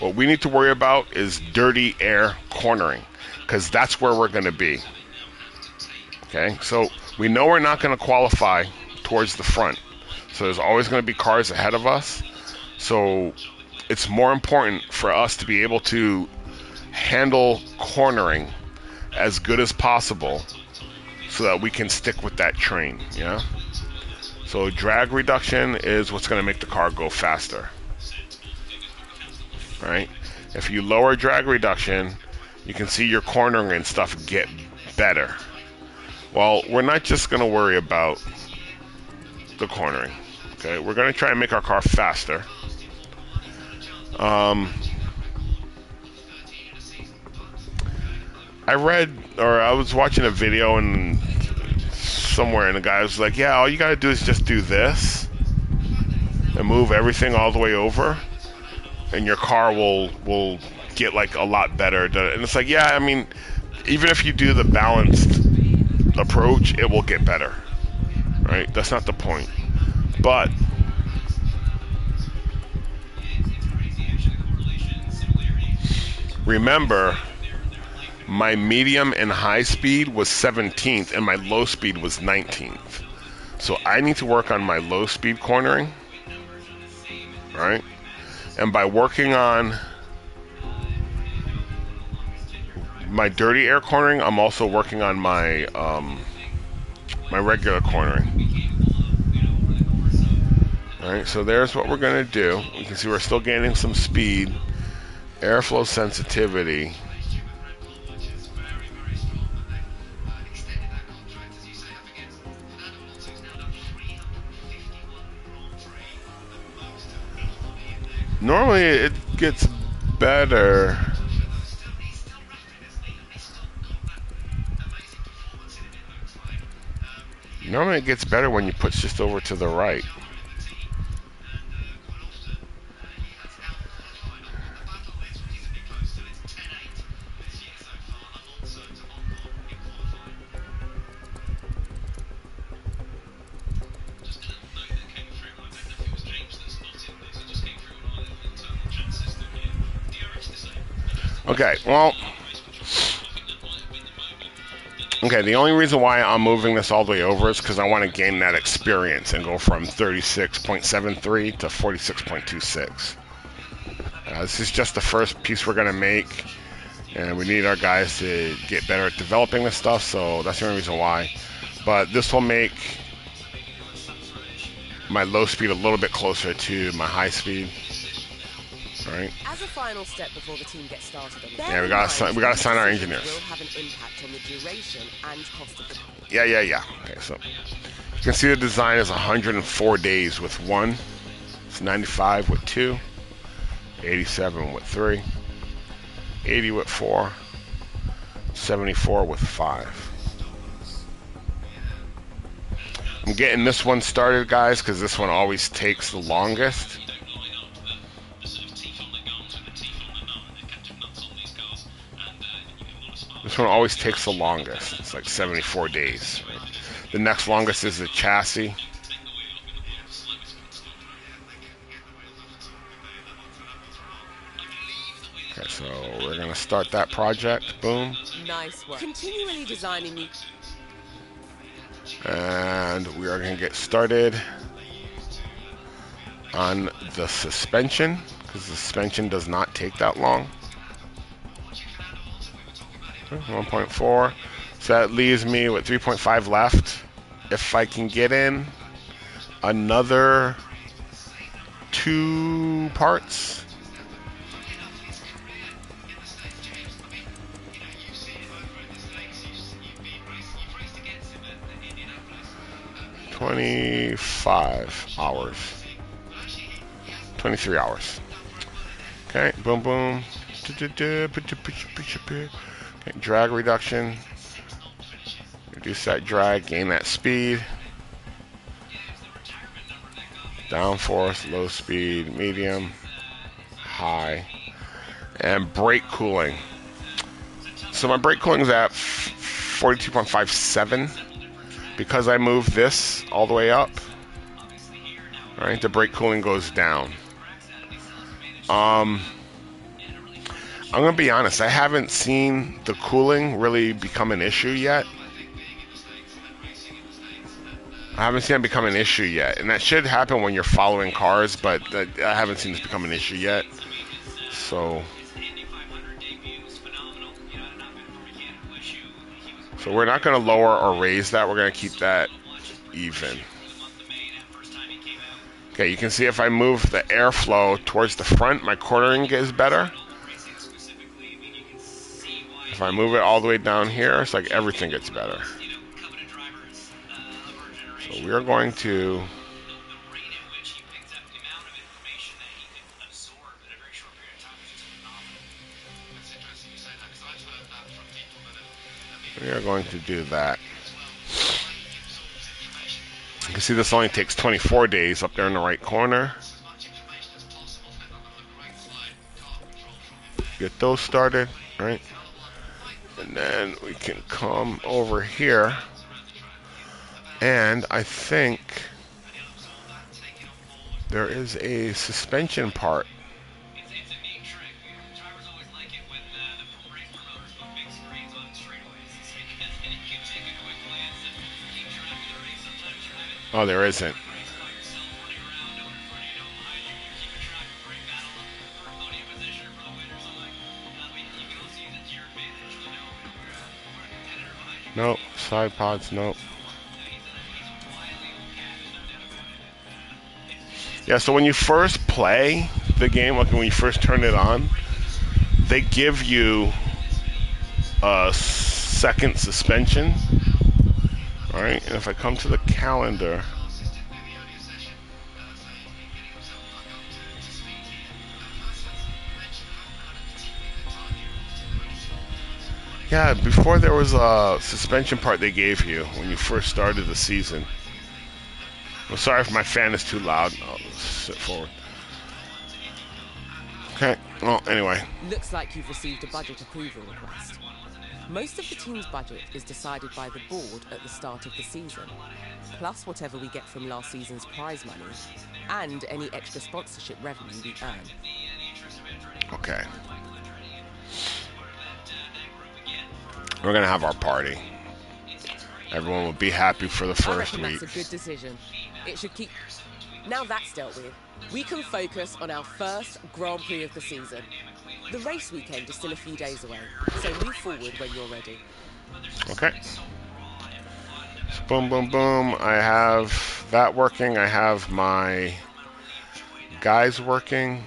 What we need to worry about is dirty air cornering, because that's where we're going to be. Okay, so we know we're not going to qualify towards the front. So there's always going to be cars ahead of us. So it's more important for us to be able to handle cornering as good as possible so that we can stick with that train. Yeah. So drag reduction is what's going to make the car go faster. Right? If you lower drag reduction, you can see your cornering and stuff get better. Well, we're not just going to worry about the cornering. Okay, we're going to try and make our car faster. I read, or I was watching a video and somewhere, and the guy was like, yeah, all you gotta do is just do this and move everything all the way over, and your car will get like a lot better. And it's like, yeah, I mean, even if you do the balanced approach, it will get better, right? That's not the point. But remember, my medium and high speed was 17th and my low speed was 19th. So I need to work on my low speed cornering, right? And by working on my dirty air cornering, I'm also working on my my regular cornering. Alright, so there's what we're going to do. You can see we're still gaining some speed. Airflow sensitivity. Normally it gets better. Normally it gets better when you put just over to the right. Okay, well, okay, the only reason why I'm moving this all the way over is because I want to gain that experience and go from 36.73 to 46.26. This is just the first piece we're going to make, and we need our guys to get better at developing this stuff, so that's the only reason why. But this will make my low speed a little bit closer to my high speed. Right. As a final step before the team gets started on yeah, we gotta sign our engineers. Will have an impact on the duration and cost of the package. Yeah. Okay, so you can see the design is 104 days with 1. It's 95 with 2. 87 with 3. 80 with 4. 74 with 5. I'm getting this one started, guys, because this one always takes the longest. This one always takes the longest. It's like 74 days. Right? The next longest is the chassis. Okay, so we're gonna start that project. Boom. Nice work. Continually designing new. And we are gonna get started on the suspension, because the suspension does not take that long. 1.4. So that leaves me with 3.5 left. If I can get in another 2 parts. $25 hours. 23 hours. Okay, boom, boom. Okay, drag reduction. Reduce that drag, gain that speed. Downforce, low speed, medium, high. And brake cooling. So my brake cooling is at 42.57. Because I moved this all the way up, right, the brake cooling goes down. I'm going to be honest, I haven't seen the cooling really become an issue yet. I haven't seen it become an issue yet. And that should happen when you're following cars, but I haven't seen this become an issue yet. So we're not going to lower or raise that. We're going to keep that even. Okay, you can see if I move the airflow towards the front, my cornering gets better. If I move it all the way down here, it's like everything gets better. So we are going to We are going to do that. You can see this only takes 24 days up there in the right corner. Get those started, right? And then we can come over here. And I think there is a suspension part. It's a neat trick. Drivers always like it when the race promoters put big screens on straightaways, because then you can take a quick glance and keep track of the race. Sometimes you're having Oh, there isn't. a race by yourself, running around, no one in front of you, no behind you. You're keeping track of brake battle for podium position or for the winner. So, like, I mean, you can also use it to your advantage to know where a competitor behind you. No, side pods, no. Yeah, so when you first play the game, like when you first turn it on, they give you a second suspension. All right, and if I come to the calendar, yeah, before there was a suspension part they gave you when you first started the season. I'm sorry if my fan is too loud. I'll sit forward. Okay, well, anyway. Looks like you've received a budget approval request. Most of the team's budget is decided by the board at the start of the season, plus whatever we get from last season's prize money, and any extra sponsorship revenue we earn. Okay. We're gonna have our party. Everyone will be happy for the I first reckon week. that's a good decision. It should keep... Now that's dealt with, we can focus on our first Grand Prix of the season. The race weekend is still a few days away, so move forward when you're ready. Okay. So boom, boom, boom. I have that working. I have my guys working.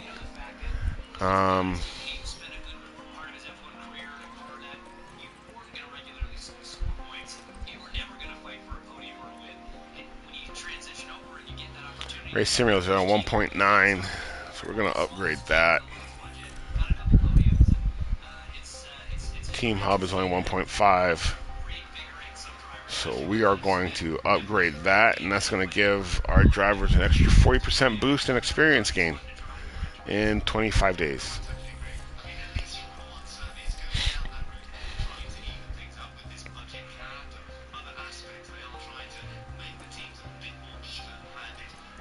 Race simulator on 1.9, so we're going to upgrade that. Team Hub is only 1.5, so we are going to upgrade that, and that's going to give our drivers an extra 40% boost in experience gain in 25 days.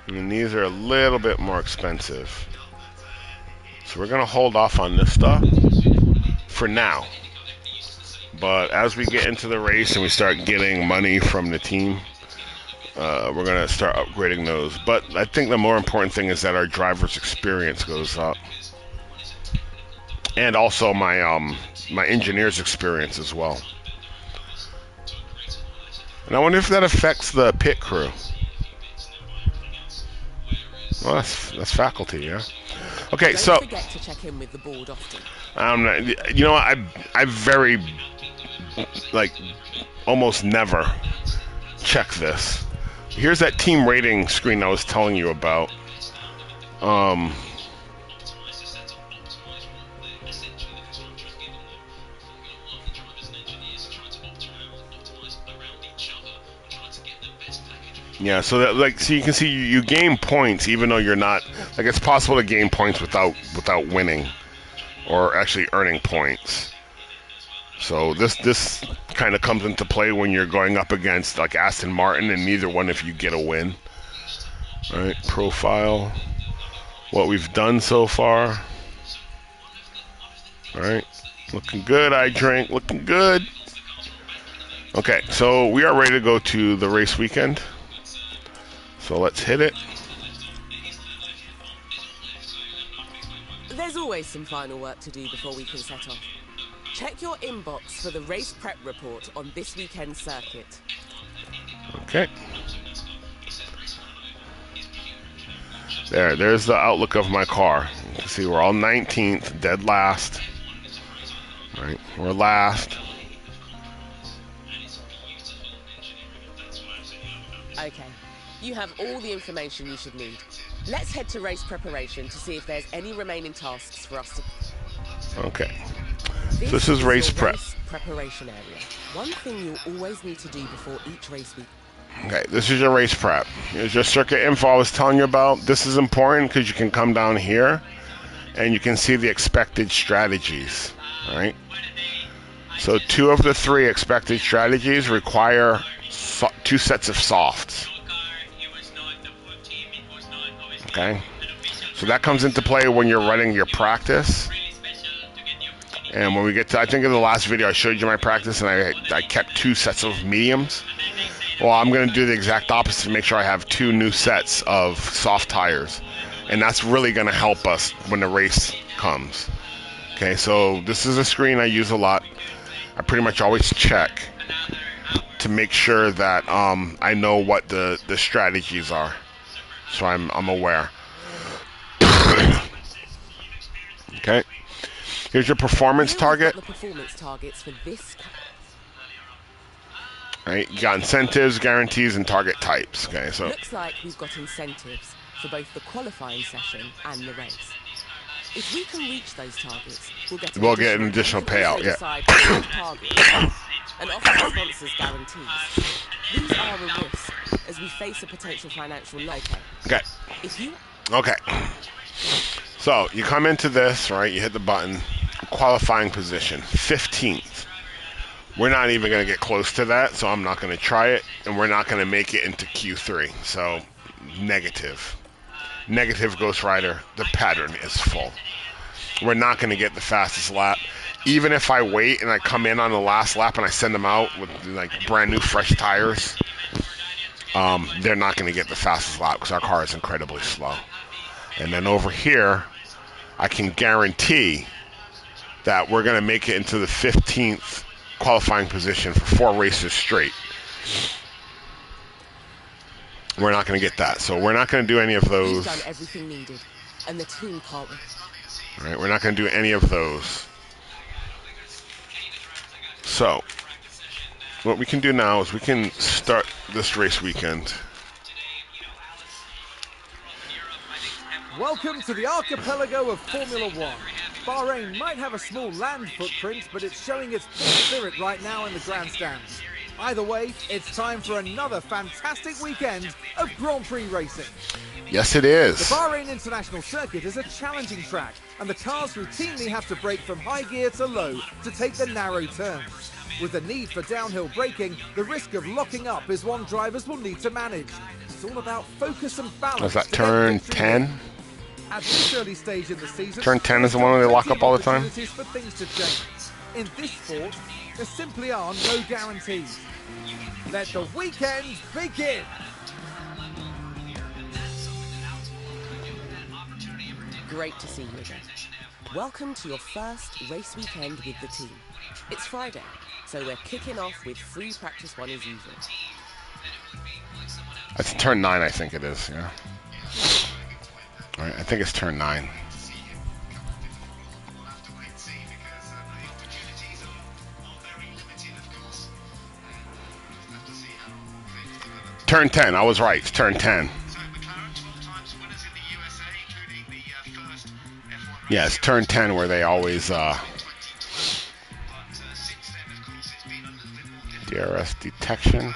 And these are a little bit more expensive. So we're going to hold off on this stuff for now. But as we get into the race and we start getting money from the team, we're going to start upgrading those. But I think the more important thing is that our driver's experience goes up. And also my my engineer's experience as well. And I wonder if that affects the pit crew. Well, that's faculty, yeah. Okay, so Don't forget to check in with the board often. you know what? I very almost never check this. Here's that team rating screen I was telling you about. Yeah, so that so you can see you gain points even though you're not it's possible to gain points without winning or actually earning points. So this kind of comes into play when you're going up against Aston Martin and neither one if you get a win. All right, profile, what we've done so far. All right, looking good. I drink, looking good. Okay, so we are ready to go to the race weekend. So let's hit it. There's always some final work to do before we can set off. Check your inbox for the race prep report on this weekend's circuit. Okay. There's the outlook of my car. You can see we're all 19th, dead last. All right, we're last. Okay, you have all the information you should need. Let's head to race preparation to see if there's any remaining tasks for us to... Okay. This is race your prep. Race preparation area. One thing you'll always need to do before each race week. Okay, this is your race prep. Here's your circuit info I was telling you about. This is important because you can come down here and you can see the expected strategies. All right. So 2 of the 3 expected strategies require 2 sets of softs. Okay. So that comes into play when you're running your practice. And when we get to, I think in the last video I showed you my practice and I kept 2 sets of mediums. Well, I'm going to do the exact opposite to make sure I have 2 new sets of soft tires. And that's really going to help us when the race comes. Okay, so this is a screen I use a lot. I pretty much always check to make sure that I know what the strategies are. So I'm aware. Okay. Here's your performance target. The performance targets for this. Right, you got incentives, guarantees, and target types. Okay, so Looks like we've got incentives for both the qualifying session and the race. If we can reach those targets, we'll get an additional payout. Yeah. Targets and offer our sponsors guarantees. These are a risk as we face a potential financial low. Okay. Okay. So you come into this, right? You hit the button, qualifying position, 15th. We're not even going to get close to that, so I'm not going to try it, and we're not going to make it into Q3. So negative. Negative Ghost Rider. The pattern is full. We're not going to get the fastest lap. Even if I wait and I come in on the last lap and I send them out with like brand new fresh tires, they're not going to get the fastest lap because our car is incredibly slow. And then over here, I can guarantee that we're going to make it into the 15th qualifying position for 4 races straight. We're not going to get that. So we're not going to do any of those. We've done everything needed, and the team can't wait. All right, we're not going to do any of those. So what we can do now is we can start this race weekend. Welcome to the archipelago of Formula One. Bahrain might have a small land footprint, but it's showing its full spirit right now in the grandstands. Either way, it's time for another fantastic weekend of Grand Prix racing. Yes, it is. The Bahrain International Circuit is a challenging track, and the cars routinely have to brake from high gear to low to take the narrow turns. With the need for downhill braking, the risk of locking up is one drivers will need to manage. It's all about focus and balance. Was that turn 10? At this early stage in the season, turn 10 is the one where they lock up all the time? For things to change. In this sport, there simply are no guarantees. Let the weekend begin. Great to see you again. Welcome to your first race weekend with the team. It's Friday, so we're kicking off with free practice 1 as usual. That's turn 9, I think it is, yeah. All right, I think it's turn 9. Turn 10, I was right, it's turn 10. Yeah, it's turn 10 where they always, DRS detection.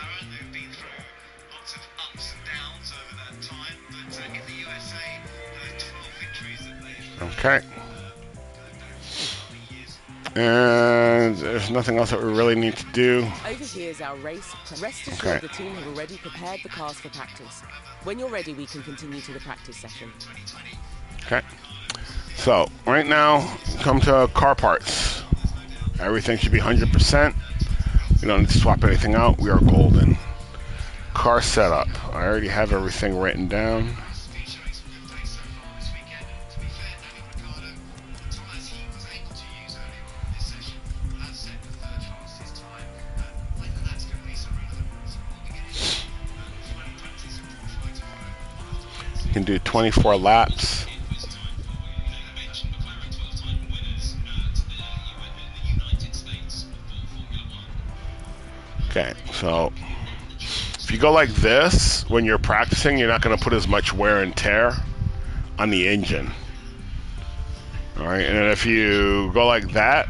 Okay. And there's nothing else that we really need to do. Over here is our race. Rest assured the team have already prepared the cars for practice. When you're ready, we can continue to the practice session. Okay. So, right now, come to car parts. Everything should be 100%. We don't need to swap anything out. We are golden. Car setup. I already have everything written down. You can do 24 laps. Okay, so if you go like this, when you're practicing, you're not going to put as much wear and tear on the engine. All right, and if you go like that,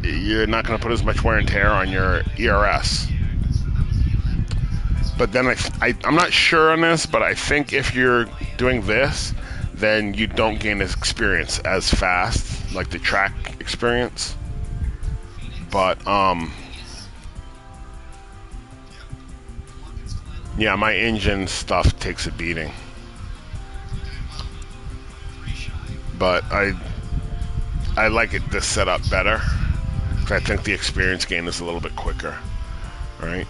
you're not going to put as much wear and tear on your ERS. But then I'm not sure on this, but I think if you're doing this, then you don't gain this experience as fast, like the track experience. But yeah, my engine stuff takes a beating. But I like it this setup better, because I think the experience gain is a little bit quicker. All right.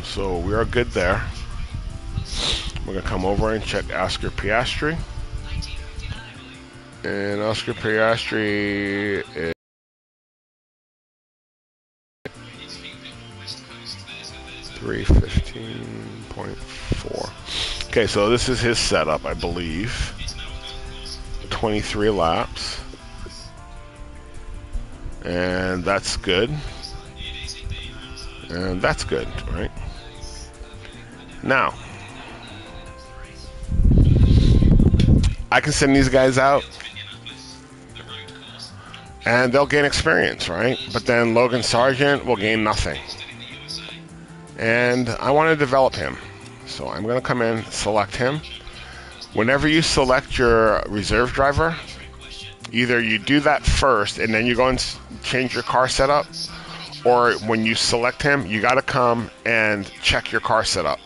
So we are good there. We're going to come over and check Oscar Piastri. And Oscar Piastri is 315.4. Okay, so this is his setup, I believe. 23 laps. And that's good. And that's good, right? Now, I can send these guys out and they'll gain experience, right? But then Logan Sargent will gain nothing. And I want to develop him. So I'm going to come in, select him. Whenever you select your reserve driver, either you do that first and then you go and change your car setup, or when you select him, you got to come and check your car setup.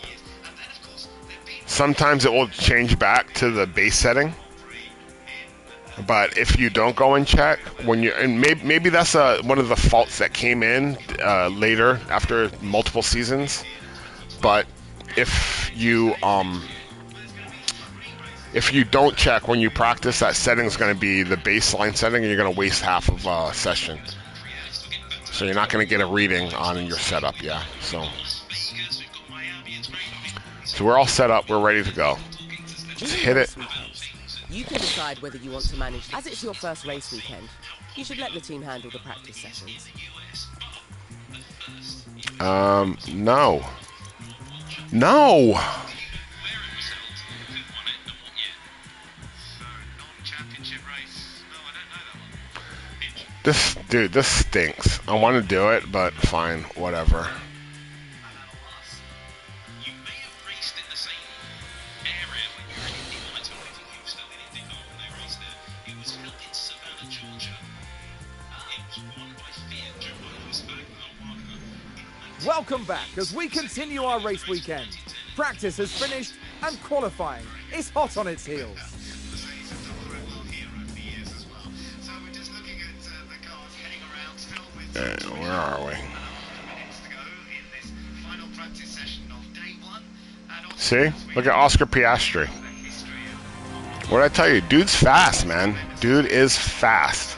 Sometimes it will change back to the base setting, but if you don't go and check, and maybe that's one of the faults that came in later after multiple seasons. But if you don't check when you practice, that setting is going to be the baseline setting, and you're going to waste half of a session. So you're not going to get a reading on your setup, yeah. So we're all set up. We're ready to go. Just hit it. You can decide whether you want to manage. As it's your first race weekend, you should let the team handle the practice sessions. No. No! This stinks. I want to do it, but fine, whatever. Welcome back as we continue our race weekend. Practice has finished and qualifying is hot on its heels. Where are we? See? Look at Oscar Piastri. What did I tell you? Dude's fast, man. Dude is fast.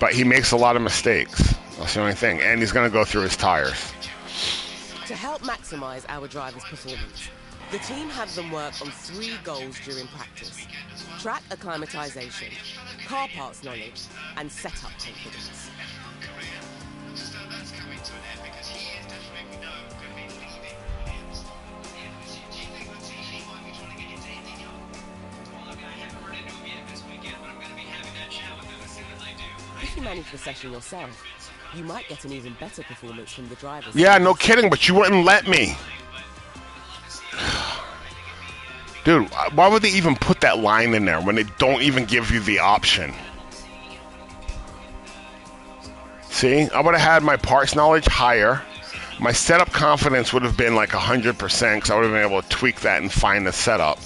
But he makes a lot of mistakes. That's the only thing. And he's going to go through his tires. To help maximize our drivers' performance, the team have them work on 3 goals during practice: track acclimatization, car parts knowledge, and setup confidence. If you manage the session yourself, you might get an even better performance from the drivers. Yeah, no kidding, but you wouldn't let me. Dude, why would they even put that line in there when they don't even give you the option? See, I would have had my parts knowledge higher. My setup confidence would have been like 100% because I would have been able to tweak that and find the setup.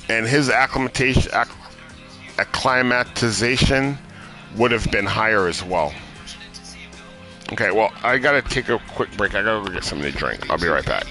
And his acclimatization would have been higher as well. Okay, well, I gotta take a quick break. I gotta go get something to drink. I'll be right back.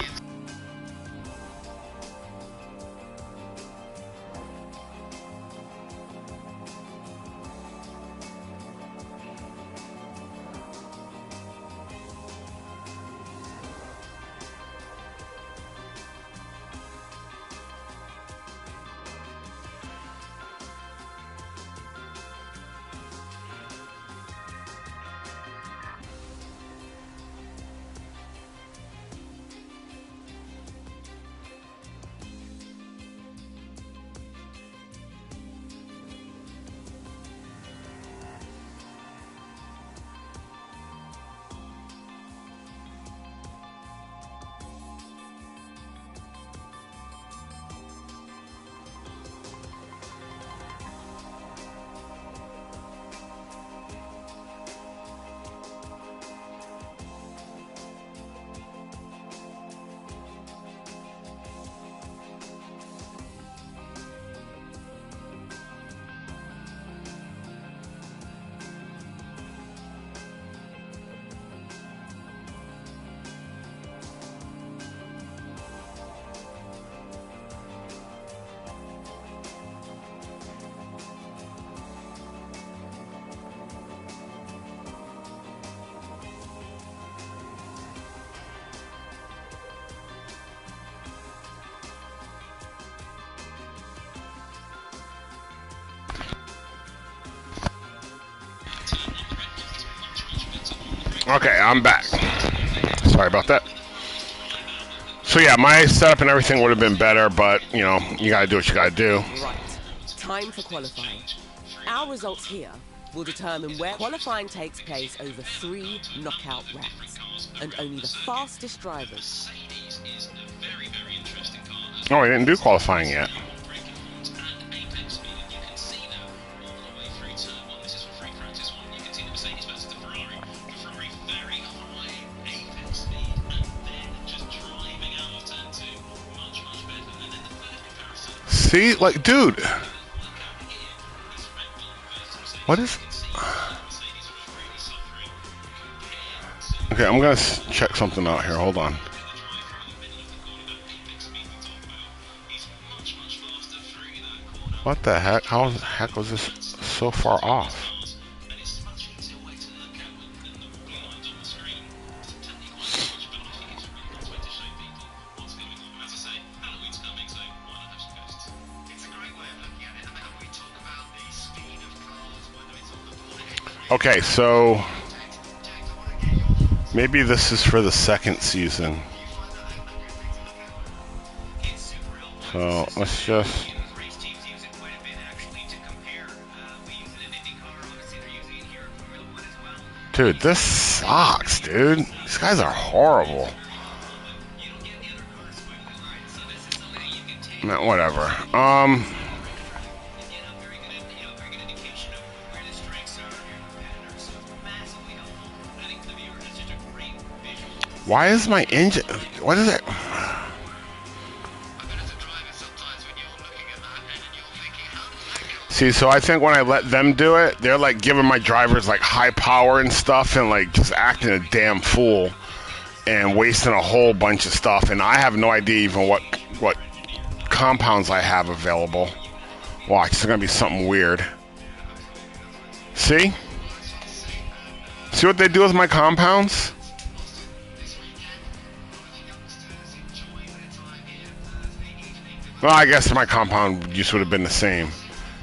Okay, I'm back. Sorry about that. So yeah, my setup and everything would have been better, but you know, you gotta do what you gotta do. Right. Time for qualifying. Our results here will determine where qualifying takes place over 3 knockout rounds. And only the fastest drivers. Oh, I didn't do qualifying yet. See, like, dude, what is? Okay, I'm gonna check something out here. Hold on. What the heck? How the heck was this so far off? Okay, so maybe this is for the second season. So let's just. Dude, this sucks, dude. These guys are horrible. Man, whatever. Why is my engine? What is it? See, so I think when I let them do it, they're like giving my drivers like high power and stuff and like just acting a damn fool and wasting a whole bunch of stuff. And I have no idea even what compounds I have available. Watch, it's gonna be something weird. See? See what they do with my compounds? Well, I guess my compound use would have been the same.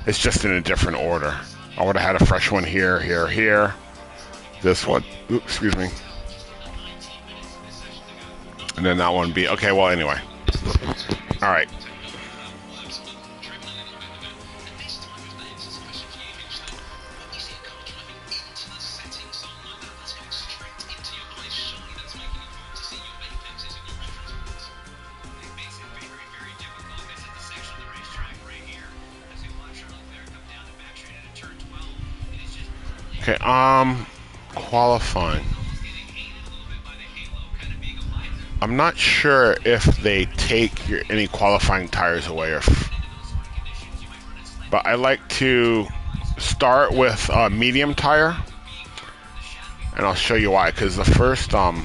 It's just in a different order. I would have had a fresh one here, here, here. This one, oops, excuse me. And then that one be, okay, well, anyway. All right. Okay, qualifying. I'm not sure if they take any qualifying tires away, but I like to start with a medium tire, and I'll show you why. Because the first, Same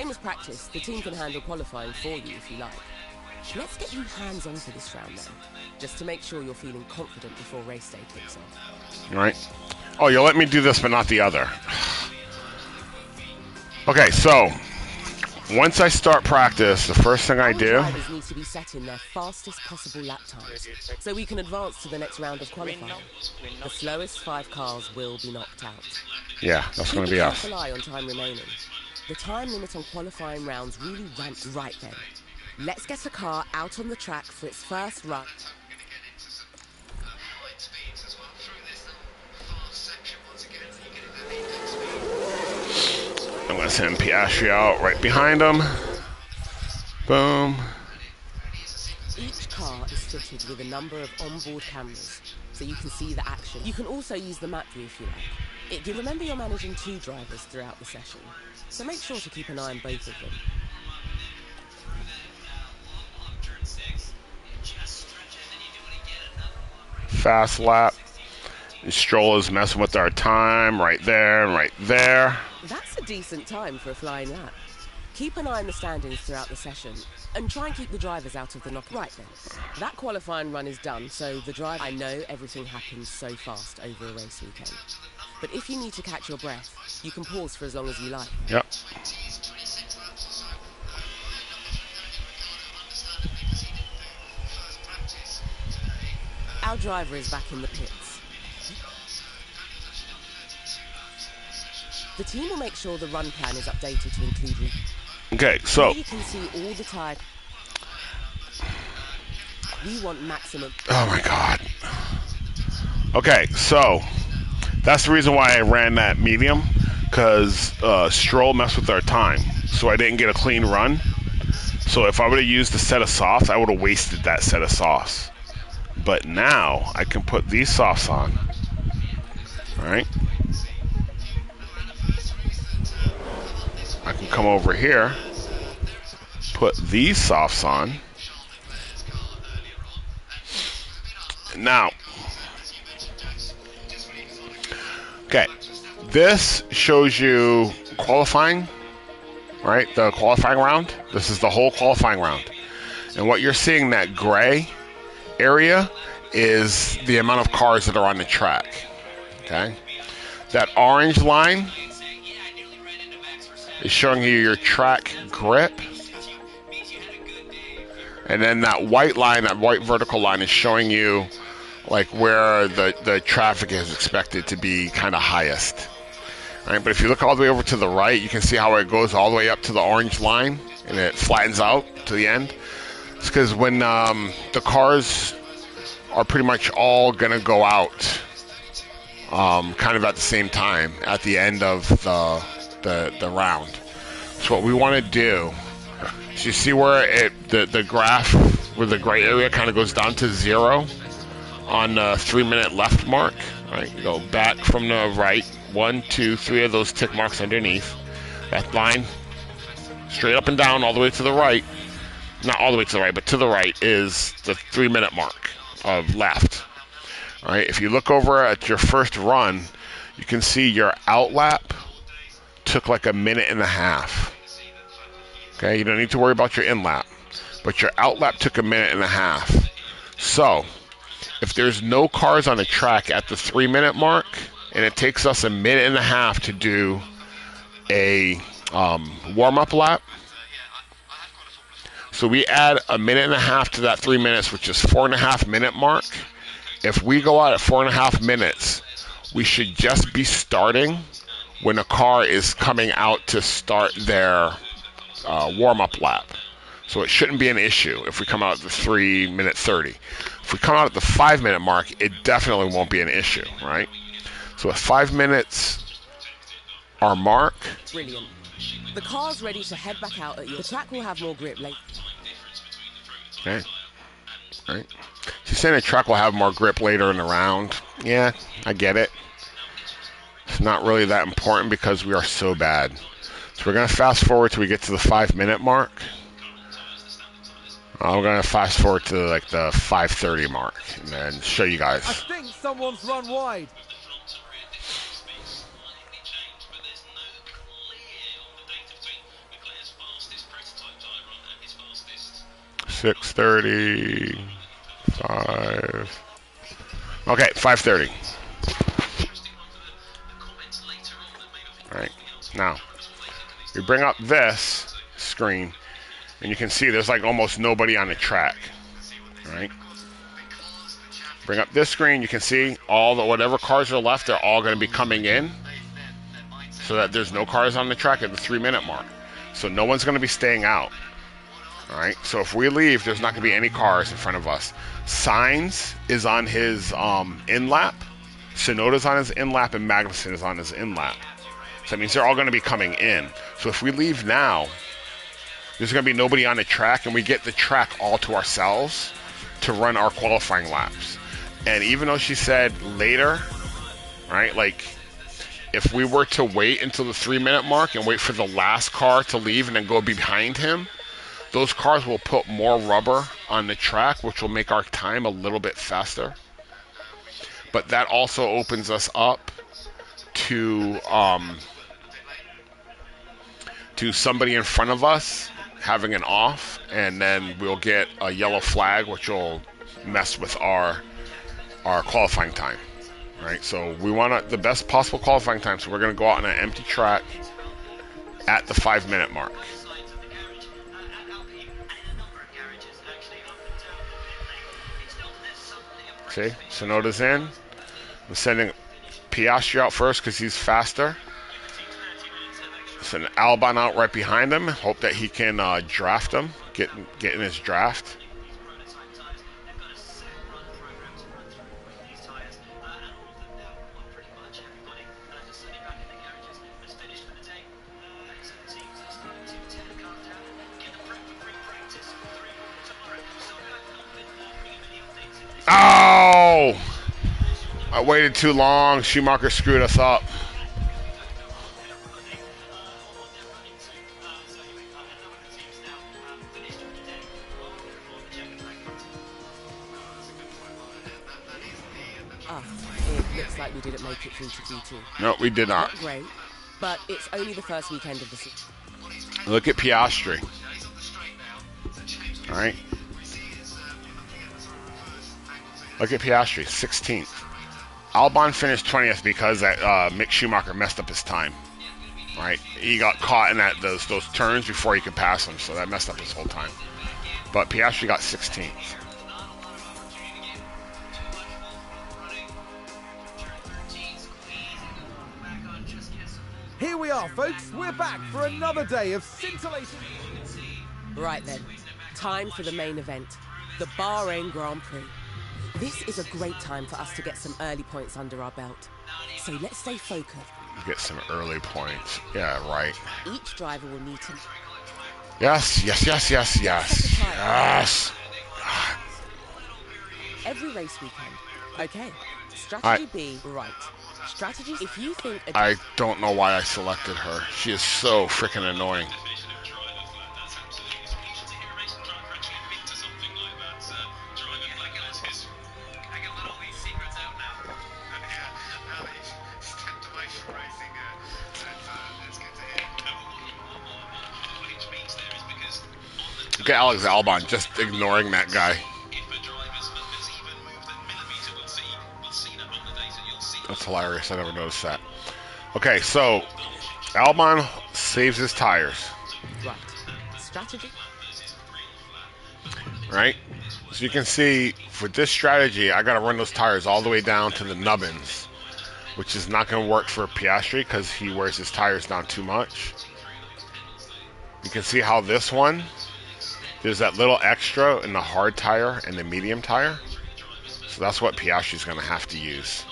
as practice, the team can handle qualifying for you if you like. Let's get you hands-on for this round then, just to make sure you're feeling confident before race day kicks off. All right. Oh, you'll let me do this, but not the other. Okay, so once I start practice, the first thing I do. Drivers need to be set in their fastest possible lap times, so we can advance to the next round of qualifying. The slowest 5 cars will be knocked out. Yeah, that's going to be us. Keep a careful eye on time remaining. The time limit on qualifying rounds really ramped right then. Let's get a car out on the track for its first run. I'm going to send Piastri out right behind him. Boom. Each car is fitted with a number of onboard cameras, so you can see the action. You can also use the map view if you like. Remember you're managing 2 drivers throughout the session, so make sure to keep an eye on both of them. Fast lap. Stroll is messing with our time right there and right there. That's a decent time for a flying lap. Keep an eye on the standings throughout the session and try and keep the drivers out of the knock. Right then, that qualifying run is done, so the driver... I know everything happens so fast over a race weekend, but if you need to catch your breath, you can pause for as long as you like. Yep. Our driver is back in the pits. The team will make sure the run plan is updated to include... Okay, so... Here you can see all the tire... We want maximum... Oh my god. Okay, so... That's the reason why I ran that medium, because Stroll messed with our time, so I didn't get a clean run. So if I would have used a set of softs, I would have wasted that set of softs. But now I can put these softs on. Alright. I can come over here, put these softs on. Now, okay, this shows you qualifying, right? The qualifying round. This is the whole qualifying round. And what you're seeing, that gray area, is the amount of cars that are on the track. Okay? That orange line is showing you your track grip. And then that white line, that white vertical line, is showing you like where the traffic is expected to be kind of highest. Right? But if you look all the way over to the right, you can see how it goes all the way up to the orange line and it flattens out to the end. It's because when the cars are pretty much all going to go out kind of at the same time at the end of the round. So what we want to do is, you see where the graph where the gray area kind of goes down to 0 on the 3-minute left mark, right? You go back from the right, 1, 2, 3 of those tick marks underneath. That line, straight up and down, all the way to the right. Not all the way to the right, but to the right is the 3-minute mark of left. All right, if you look over at your first run, you can see your outlap took like 1.5 minutes. Okay, you don't need to worry about your in-lap, but your outlap took 1.5 minutes. So, if there's no cars on the track at the 3-minute mark, and it takes us 1.5 minutes to do a warm-up lap, so we add 1.5 minutes to that 3 minutes, which is 4.5 minute mark. If we go out at 4.5 minutes, we should just be starting when a car is coming out to start their warm-up lap. So it shouldn't be an issue if we come out at the 3-minute 30. If we come out at the 5-minute mark, it definitely won't be an issue, right? So at 5 minutes, our mark. Brilliant. The car's ready to head back out at you. The track will have more grip later. Okay. All right. She's saying the track will have more grip later in the round. Yeah, I get it. It's not really that important because we are so bad. So we're going to fast forward till we get to the 5-minute mark. We're going to fast forward to like the 5:30 mark and then show you guys. I think someone's run wide. 6:30, 5. Okay, 5:30. All right, now we bring up this screen, and you can see there's like almost nobody on the track. All right. Bring up this screen, you can see all the whatever cars are left, they're all going to be coming in, so that there's no cars on the track at the 3-minute mark. So no one's going to be staying out. All right, so if we leave, there's not going to be any cars in front of us. Sainz is on his in-lap, Tsunoda's on his in-lap, and Magnussen is on his in-lap. So that means they're all going to be coming in. So if we leave now, there's going to be nobody on the track, and we get the track all to ourselves to run our qualifying laps. And even though she said later, right, like if we were to wait until the 3-minute mark and wait for the last car to leave and then go behind him, those cars will put more rubber on the track, which will make our time a little bit faster. But that also opens us up to somebody in front of us having an off, and then we'll get a yellow flag, which will mess with our qualifying time. Right? So we want the best possible qualifying time, so we're going to go out on an empty track at the 5-minute mark. See, Tsunoda's in. I'm sending Piastri out first because he's faster. himself and Albon out right behind him. Hope that he can draft him, get in his draft. Oh! I waited too long. Schumacher screwed us up. It looks like we didn't make it through to Q2. No, we did not. Not great, but it's only the first weekend of the season. Look at Piastri. All right. Look at Piastri, 16th. Albon finished 20th because that Mick Schumacher messed up his time. Right? He got caught in those turns before he could pass him, so that messed up his whole time. But Piastri got 16th. Here we are, folks. We're back for another day of scintillating. Right then, time for the main event, the Bahrain Grand Prix. This is a great time for us to get some early points under our belt. So let's stay focused. Get some early points. Yeah, right. Each driver will need to... Yes. Yes. Every race weekend. Okay. Strategy B, right. Strategy, if you think... I don't know why I selected her. She is so freaking annoying. Look at Alex Albon just ignoring that guy. That's hilarious. I never noticed that. Okay, so Albon saves his tires. Right. Strategy. Right? So you can see for this strategy, I got to run those tires all the way down to the nubbins, which is not going to work for Piastri because he wears his tires down too much. You can see how this one, there's that little extra in the hard tire and the medium tire. So that's what Piastri's going to have to use.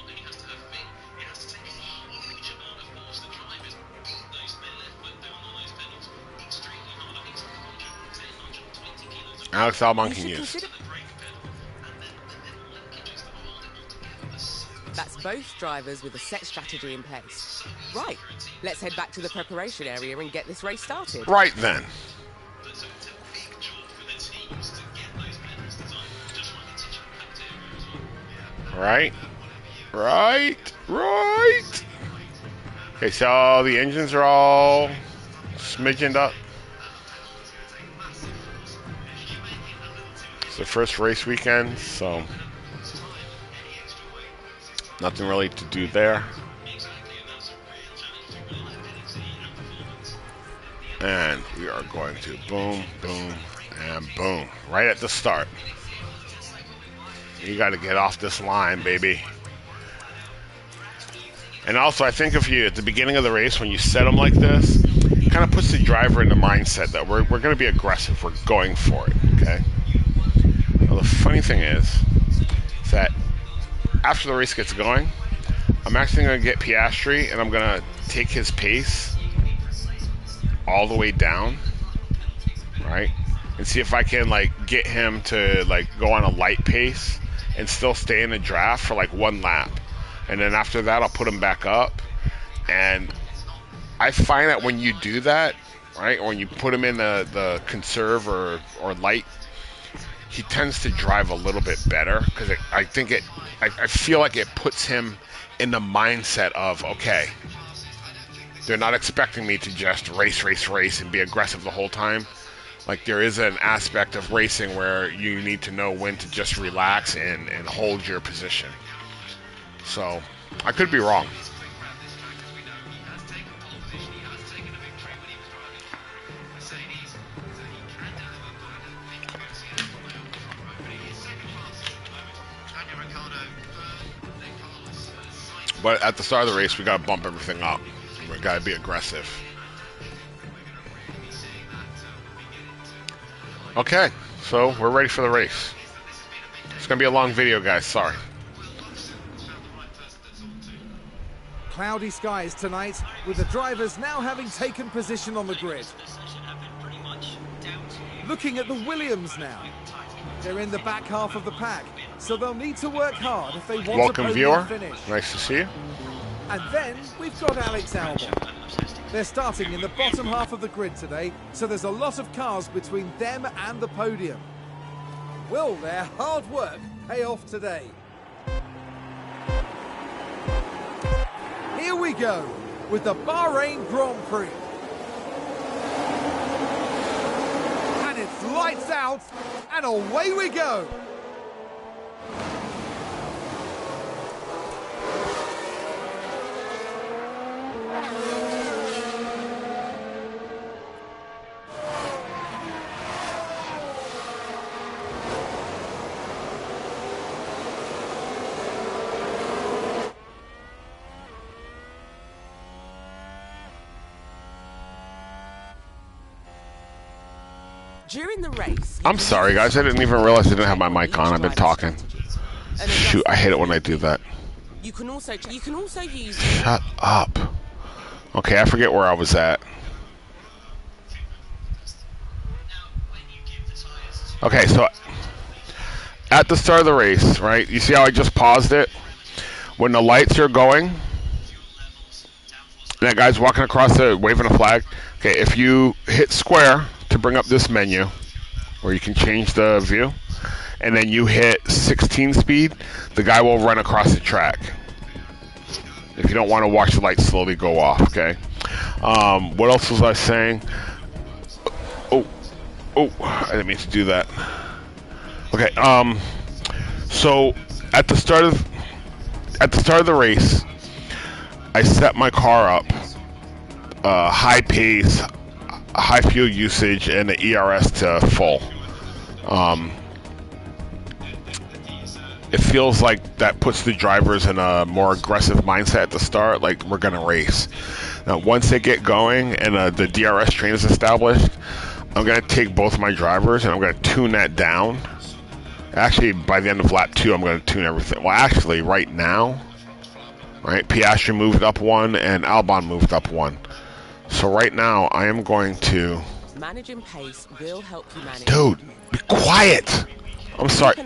Alex Albon can use. That's both drivers with a set strategy in place. Right, let's head back to the preparation area and get this race started. Right then. Right. Okay, so the engines are all smidgened up. It's the first race weekend, so nothing really to do there. And we are going to boom, boom, and boom. Right at the start. You got to get off this line, baby. And also, I think if you, at the beginning of the race, when you set them like this, it kind of puts the driver in the mindset that we're going to be aggressive. We're going for it, okay? Well, the funny thing is that after the race gets going, I'm actually going to get Piastri, and I'm going to take his pace all the way down, right? And see if I can, like, get him to, like, go on a light pace and still stay in the draft for, like, one lap. And then after that, I'll put him back up. And I find that when you do that, right, when you put him in the conserve or light, he tends to drive a little bit better because I feel like it puts him in the mindset of, okay, they're not expecting me to just race and be aggressive the whole time. Like, there is an aspect of racing where you need to know when to just relax and hold your position. So, I could be wrong. But at the start of the race, we got to bump everything up. We got to be aggressive. Okay, so we're ready for the race. It's going to be a long video, guys. Sorry. Cloudy skies tonight, with the drivers now having taken position on the grid. Looking at the Williams now. They're in the back half of the pack, so they'll need to work hard if they want Welcome, a viewer. podium finish. Nice to see you. And then we've got Alex Albon. They're starting in the bottom half of the grid today, so there's a lot of cars between them and the podium. Will their hard work pay off today? Here we go with the Bahrain Grand Prix. And it's lights out, and away we go. During the race, I'm sorry, guys. I didn't even realize I didn't have my mic on. I've been talking. Shoot, I hate it when I do that. You can also use. Shut up. Okay, I forget where I was at. Okay, so at the start of the race, right? You see how I just paused it? When the lights are going, that guy's walking across the waving a flag. Okay, if you hit square to bring up this menu where you can change the view, and then you hit 16 speed, the guy will run across the track. If you don't want to watch the lights slowly go off, okay? What else was I saying? Oh, I didn't mean to do that. Okay, so at the start of the race, I set my car up high pace, high fuel usage, and the ERS to full. It feels like that puts the drivers in a more aggressive mindset at the start, like we're gonna race. Now, once they get going and the DRS train is established, I'm gonna take both my drivers and I'm gonna tune that down. Actually, by the end of lap 2, I'm gonna tune everything. Well, actually, right now, right, Piastri moved up 1 and Albon moved up 1. So right now, I am going to... Managing pace will help you manage. Dude, be quiet! I'm sorry.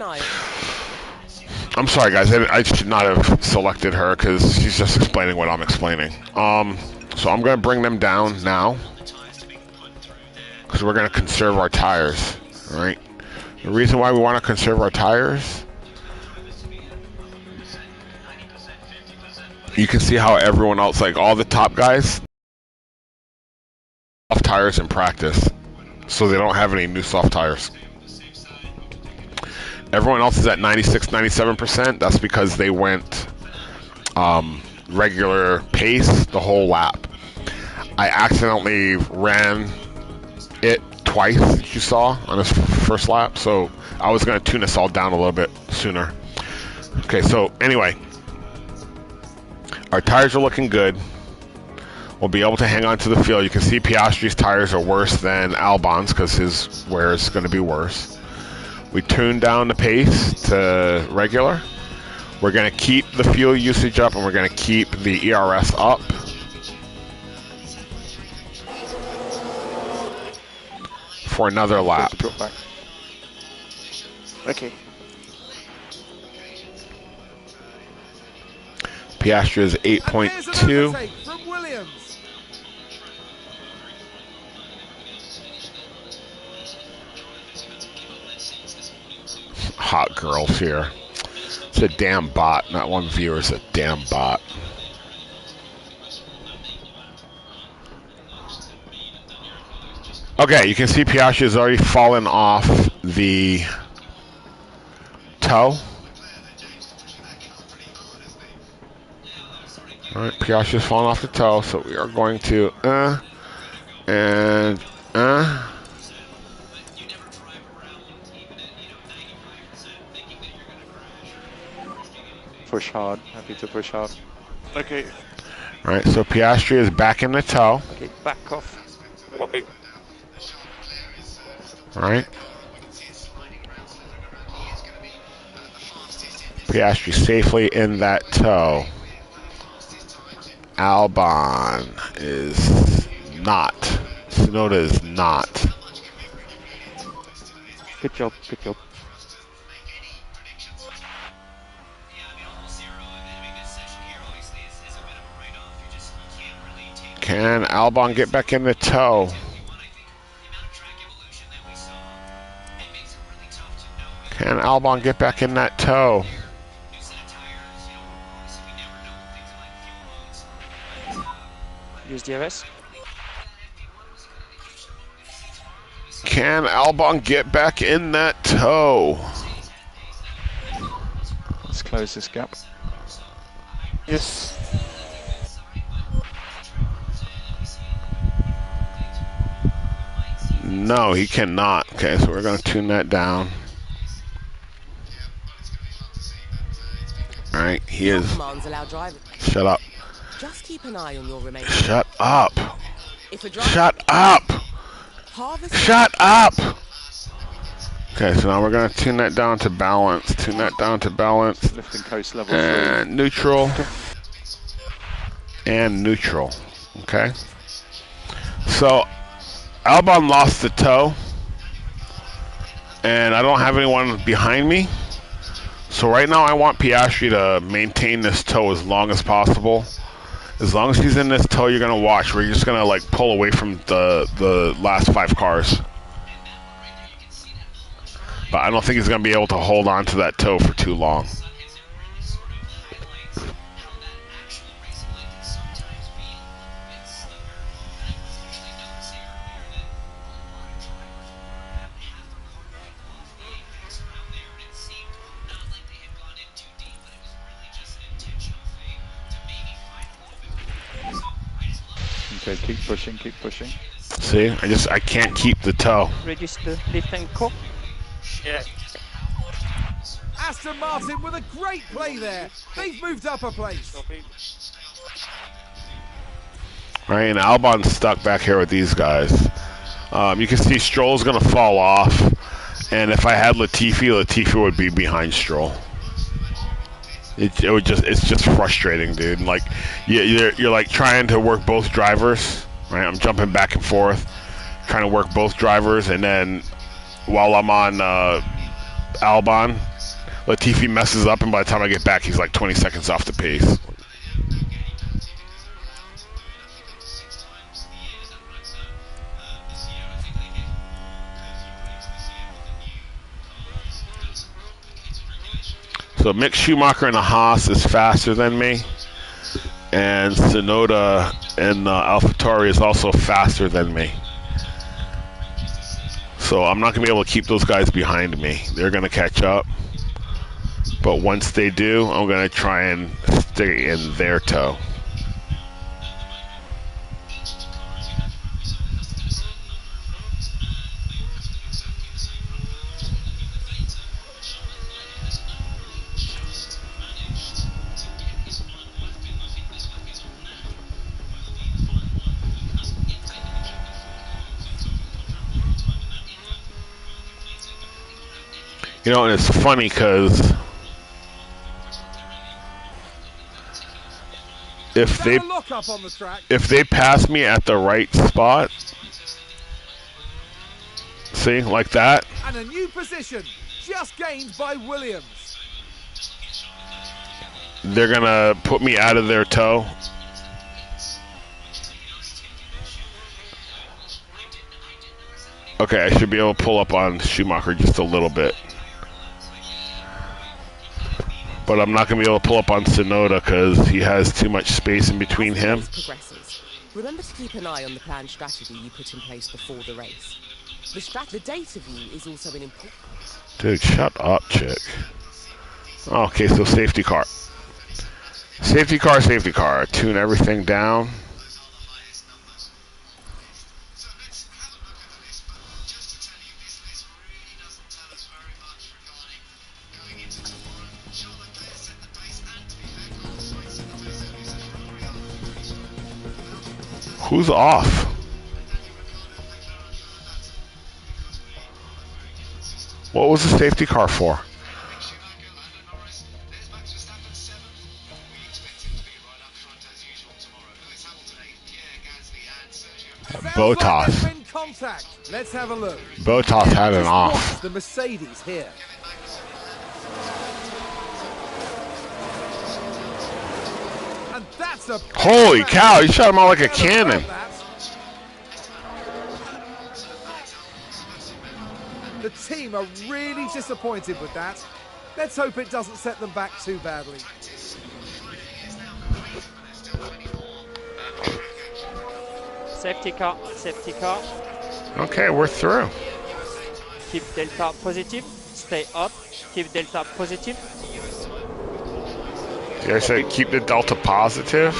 I'm sorry, guys. I should not have selected her because she's just explaining what I'm explaining. So I'm going to bring them down now because we're going to conserve our tires, all right? The reason why we want to conserve our tires, you can see how everyone else, like all the top guys, soft tires in practice, so they don't have any new soft tires. Everyone else is at 96, 97%. That's because they went regular pace the whole lap. I accidentally ran it twice, as you saw, on this first lap, so I was going to tune us all down a little bit sooner. Okay, so anyway, our tires are looking good. We'll be able to hang on to the field. You can see Piastri's tires are worse than Albon's because his wear is going to be worse. We tuned down the pace to regular. We're going to keep the fuel usage up and we're going to keep the ERS up. For another lap. Okay. Piastri is 8.2. From Williams. Hot girls here. It's a damn bot. Not one viewer, it's a damn bot. Okay, you can see Piastri has already fallen off the toe. Alright, Piastri has fallen off the toe, so we are going to Push hard. Happy to push hard. Okay. Alright, so Piastri is back in the toe. Okay, back off. Okay. Alright. Piastri safely in that toe. Albon is not. Tsunoda is not. Good job, good job. Can Albon get back in the toe? Can Albon get back in that toe? Use DRS. Can Albon get back in that toe? Let's close this gap. Yes. No, he cannot. Okay, so we're going to tune that down. All right, he is. Commands allow drivers. Shut up. Just keep an eye on your remaining. Shut up. If a driver Shut up. harvest Shut up. Okay, so now we're going to tune that down to balance. Tune that down to balance. Lifting coast level 3. And neutral. And neutral. Okay. So Albon lost the toe. And I don't have anyone behind me. So right now I want Piastri to maintain this toe as long as possible. As long as he's in this toe, you're going to watch. We're just going to like pull away from the last 5 cars. But I don't think he's going to be able to hold on to that toe for too long. Okay, keep pushing, keep pushing. See, I can't keep the toe. Register, lift and cop. Yeah. Aston Martin with a great play there. They've moved up a place. Right, and Albon's stuck back here with these guys. You can see Stroll's going to fall off. And if I had Latifi would be behind Stroll. It's just frustrating, dude. Like you're like trying to work both drivers, right? I'm jumping back and forth, trying to work both drivers, and then while I'm on Albon, Latifi messes up, and by the time I get back, he's like 20 seconds off the pace. So Mick Schumacher in the Haas is faster than me, and Tsunoda in AlphaTauri is also faster than me. So I'm not going to be able to keep those guys behind me. They're going to catch up. But once they do, I'm going to try and stay in their toe. You know, and it's funny because if they pass me at the right spot, see, like that. And a new position just gained by Williams. They're gonna put me out of their toe. Okay, I should be able to pull up on Schumacher just a little bit. But I'm not going to be able to pull up on Tsunoda because he has too much space in between him. Progresses. Remember to keep an eye on the planned strategy you put in place before the race. The data view is also an important... Dude, shut up, chick. Okay, so safety car. Safety car. Tune everything down. Who's off? What was the safety car for? Bottas. Like there's been contact. Let's have a look. Bottas had an Just off. watch the Mercedes here. And that's a Holy cow, he shot him out like a cannon. The team are really disappointed with that. Let's hope it doesn't set them back too badly. Safety car, safety car. Okay, we're through. Keep delta positive. Stay up. Keep delta positive. Did I say keep the delta positive?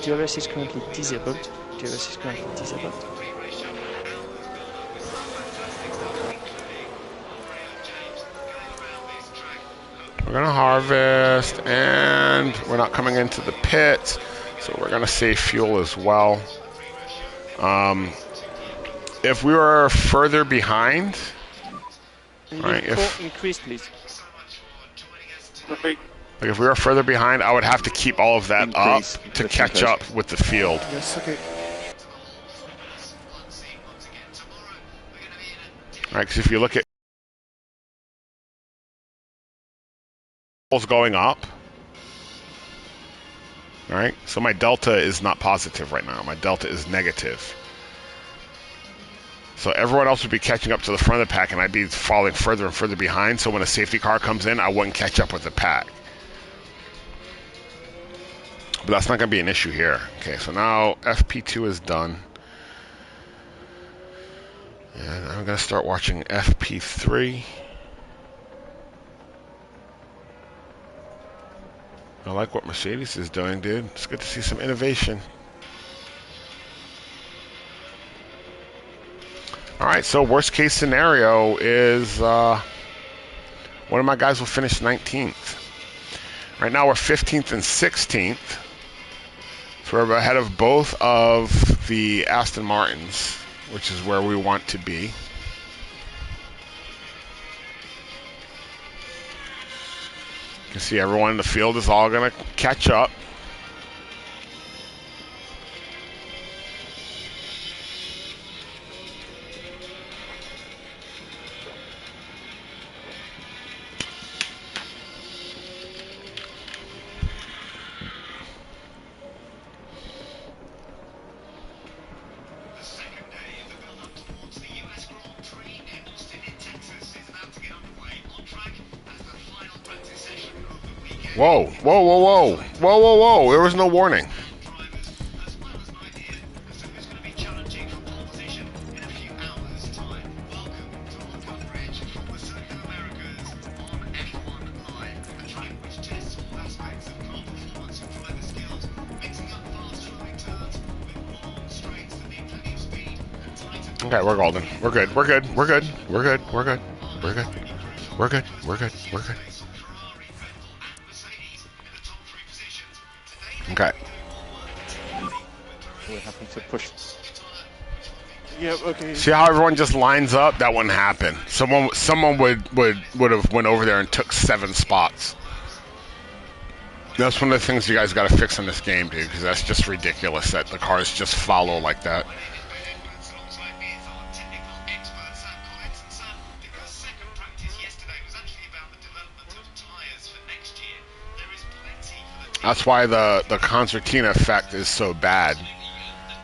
DRS is currently disabled. DRS is currently disabled. We're gonna harvest, and we're not coming into the pit, so we're gonna save fuel as well. If we were further behind, right? Increase, please. Like if we were further behind, I would have to keep all of that Increase. up to Let's catch increase. up with the field. Yes, okay. Right? Because if you look at going up, right? So my delta is not positive right now. My delta is negative. So everyone else would be catching up to the front of the pack, and I'd be falling further and further behind. So when a safety car comes in, I wouldn't catch up with the pack. But that's not going to be an issue here. Okay, so now FP2 is done. And I'm going to start watching FP3. I like what Mercedes is doing, dude. It's good to see some innovation. All right, so worst case scenario is one of my guys will finish 19th. Right now we're 15th and 16th. So we're ahead of both of the Aston Martins, which is where we want to be. You can see everyone in the field is all going to catch up. Whoa, whoa, whoa, whoa, whoa, whoa, whoa, there was no warning. Okay, we're golden. We're good, we're good, we're good, we're good, we're good, we're good, we're good, we're good, we're good. Okay. We're having to push. Yeah, okay. See how everyone just lines up? That wouldn't happen. Someone would have went over there and took 7 spots. That's one of the things you guys got to fix in this game, dude, because that's just ridiculous that the cars just follow like that. That's why the concertina effect is so bad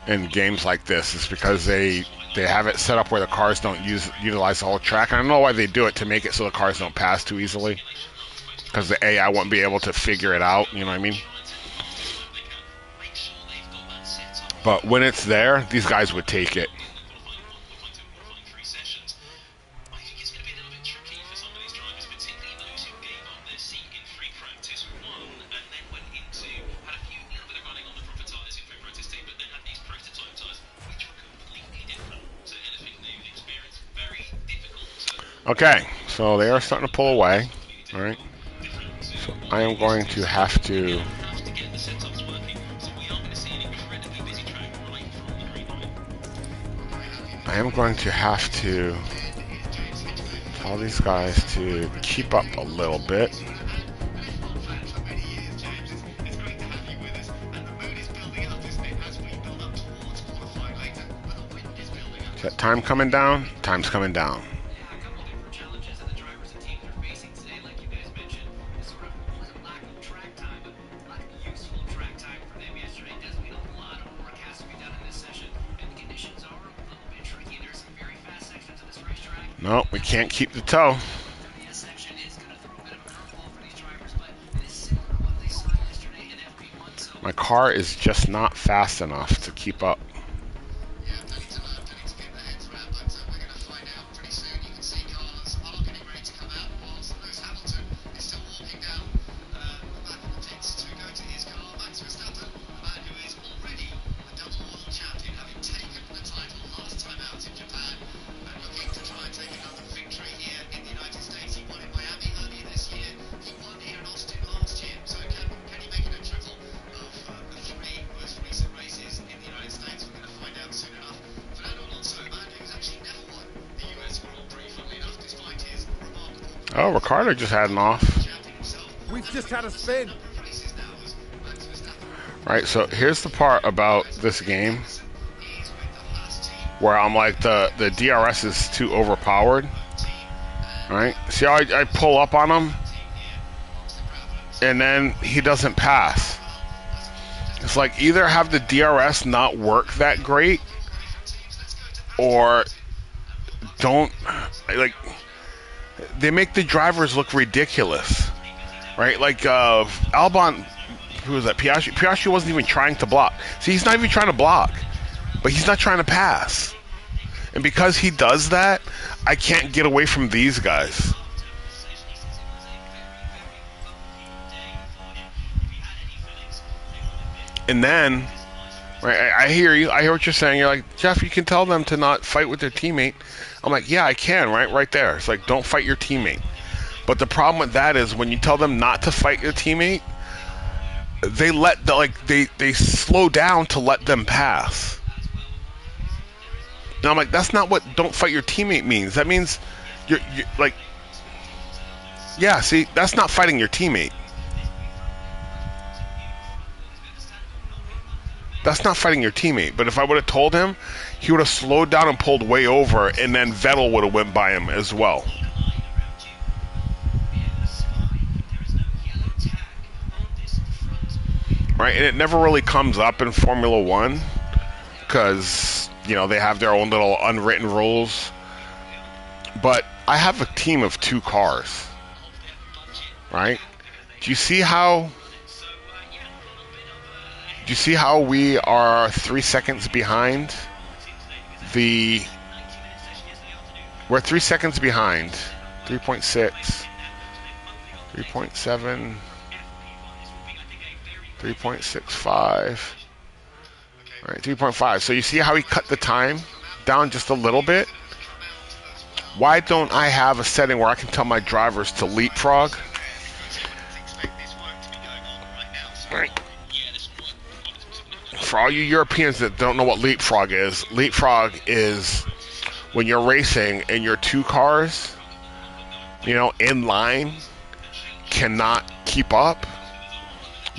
in games like this. It's because they have it set up where the cars don't utilize the whole track. And I don't know why they do it to make it so the cars don't pass too easily. Because the AI won't be able to figure it out, you know what I mean? But when it's there, these guys would take it. Okay, so they are starting to pull away. All right. So I am going to have to. Tell these guys to keep up a little bit. Is that time coming down? Time's coming down. Challenges that the drivers and teams are facing today, like you guys mentioned, sort of lack of track time, lack of useful track time for them yesterday. Does mean a lot of work has to be done in this session, and the conditions are a little bit tricky. There's some very fast sections of this racetrack. No, we can't keep the toe. This section is going to throw a bit of a curveball for these drivers, but it is similar to what they saw yesterday in FP1. So My car is just not fast enough to keep up. Oh, Ricardo just had an off. We've just had a spin. Right, so here's the part about this game where I'm like, the DRS is too overpowered. Right? See how I pull up on him? And then he doesn't pass. It's like either have the DRS not work that great or don't, like, they make the drivers look ridiculous, right? Like Albon, who was that? Piastri. Piastri wasn't even trying to block. See, he's not even trying to block, but he's not trying to pass. And because he does that, I can't get away from these guys. And then, right, I hear you. I hear what you're saying. You're like, Jeff, you can tell them to not fight with their teammate. I'm like, yeah, I can, right there. It's like, don't fight your teammate. But the problem with that is when you tell them not to fight your teammate, they they slow down to let them pass. And I'm like, that's not what don't fight your teammate means. That means you're like, yeah, see, that's not fighting your teammate. That's not fighting your teammate. But if I would have told him, he would have slowed down and pulled way over, and then Vettel would have went by him as well. Right, and it never really comes up in Formula One because, you know, they have their own little unwritten rules. But I have a team of 2 cars, right? Do you see how we are 3 seconds behind? We're 3 seconds behind. 3.6, 3.7, 3.65. All right, 3.5. So you see how he cut the time down just a little bit? Why don't I have a setting where I can tell my drivers to leapfrog? Right. For all you Europeans that don't know what leapfrog is when you're racing and your 2 cars, you know, in line cannot keep up.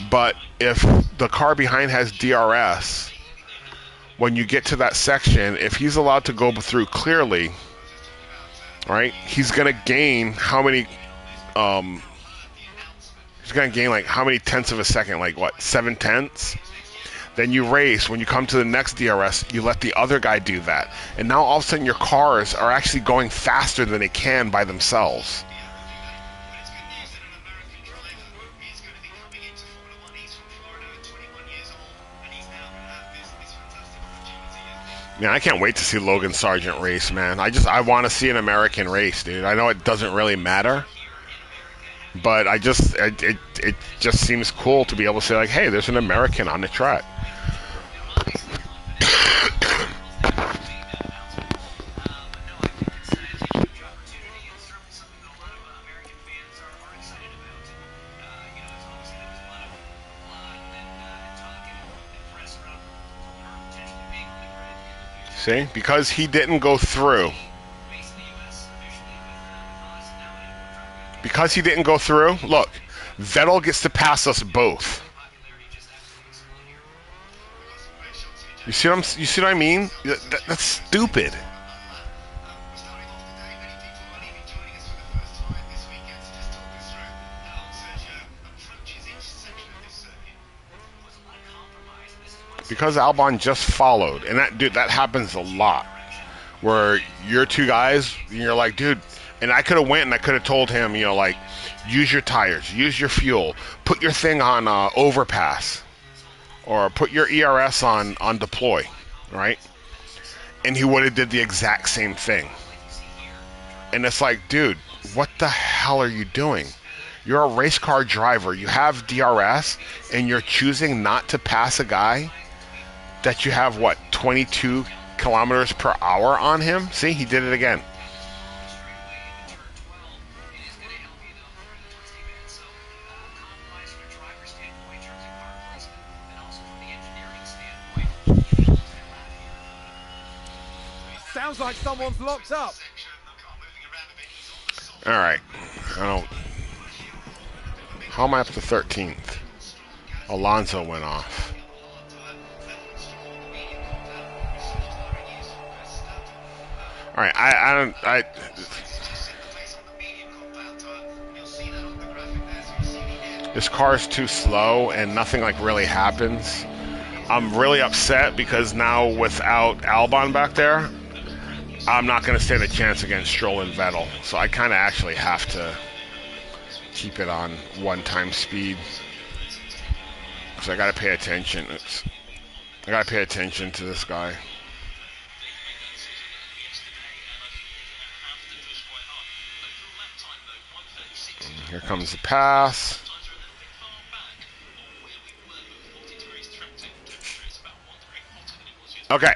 But if the car behind has DRS, when you get to that section, if he's allowed to go through clearly, right, he's going to gain how many, he's going to gain like how many tenths of a second, like what, 7 tenths? Then you race, when you come to the next DRS, you let the other guy do that. And now all of a sudden your cars are actually going faster than they can by themselves. Man, I can't wait to see Logan Sargent race, man. I want to see an American race, dude. I know it doesn't really matter, but it just seems cool to be able to say, like, hey, there's an American on the track. See? Because he didn't go through. Because he didn't go through, look, Vettel gets to pass us both. You see what I mean? That's stupid. because Albon just followed, and that happens a lot, where you're two guys, and you're like, dude, and I could have went and I could have told him, like, use your tires, use your fuel, put your thing on overpass, or put your ERS on deploy, right? And he would have did the exact same thing. And it's like, dude, what the hell are you doing? You're a race car driver. You have DRS, and you're choosing not to pass a guy that you have, 22 kilometers per hour on him? See, he did it again. Sounds like someone's locked up. All right. How am I up to 13th? Alonso went off. All right. This car's too slow and nothing really happens. I'm really upset because now without Albon back there, I'm not going to stand a chance against Stroll and Vettel. So I kind of actually have to keep it on 1x speed. Because I got to pay attention. I got to pay attention to this guy. And here comes the pass. Okay.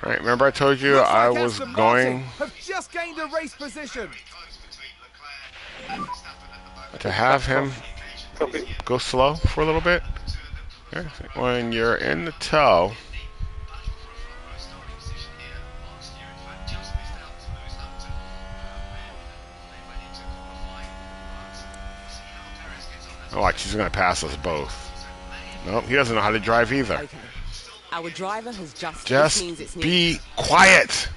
All right, remember I told you I was going have just gained a race position. To have him go slow for a little bit. When you're in the tow, watch, he's going to pass us both. Nope, he doesn't know how to drive either. Okay. Our driver has just be quiet.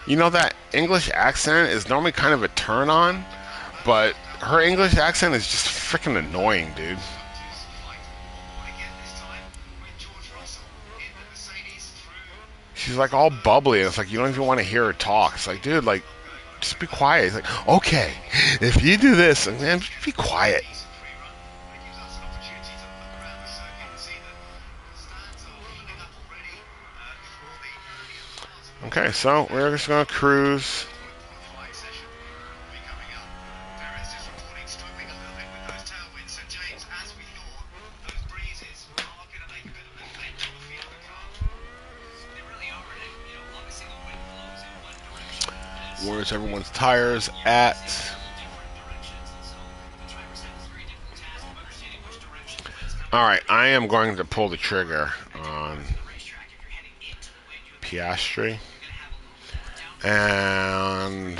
That English accent is normally kind of a turn on, but her English accent is just freaking annoying, dude. She's like all bubbly, and it's like you don't even want to hear her talk. It's like, dude, just be quiet. It's like, okay, if you do this, man, just be quiet. Okay, so we're just going to cruise. Where's everyone's tires at? Alright, I am going to pull the trigger on Piastri. And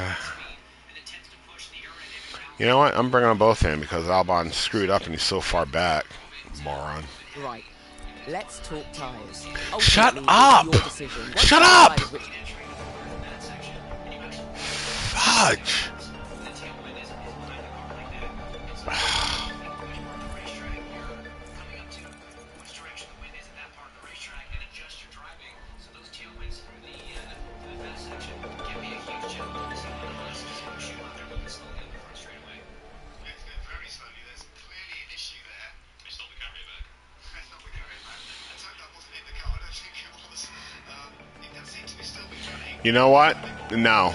you know what? I'm bringing them both in because Albon screwed up and he's so far back. Moron. Right. Let's talk tires. Shut up! Shut up! Fudge! You know what? No.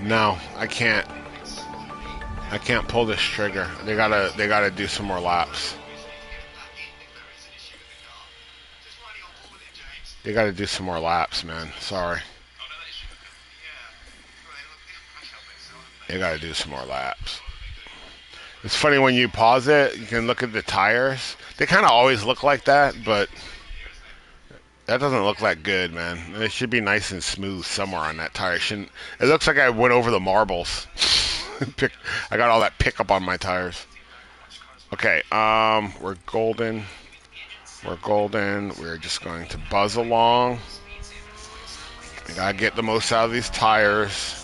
No, I can't. I can't pull this trigger. They gotta do some more laps. They gotta do some more laps, man. Sorry. They gotta do some more laps. It's funny when you pause it, you can look at the tires. They kind of always look like that, but that doesn't look that good, man. It should be nice and smooth somewhere on that tire. It looks like I went over the marbles. I got all that pickup on my tires. Okay, we're golden. We're golden. We're just going to buzz along. We gotta get the most out of these tires.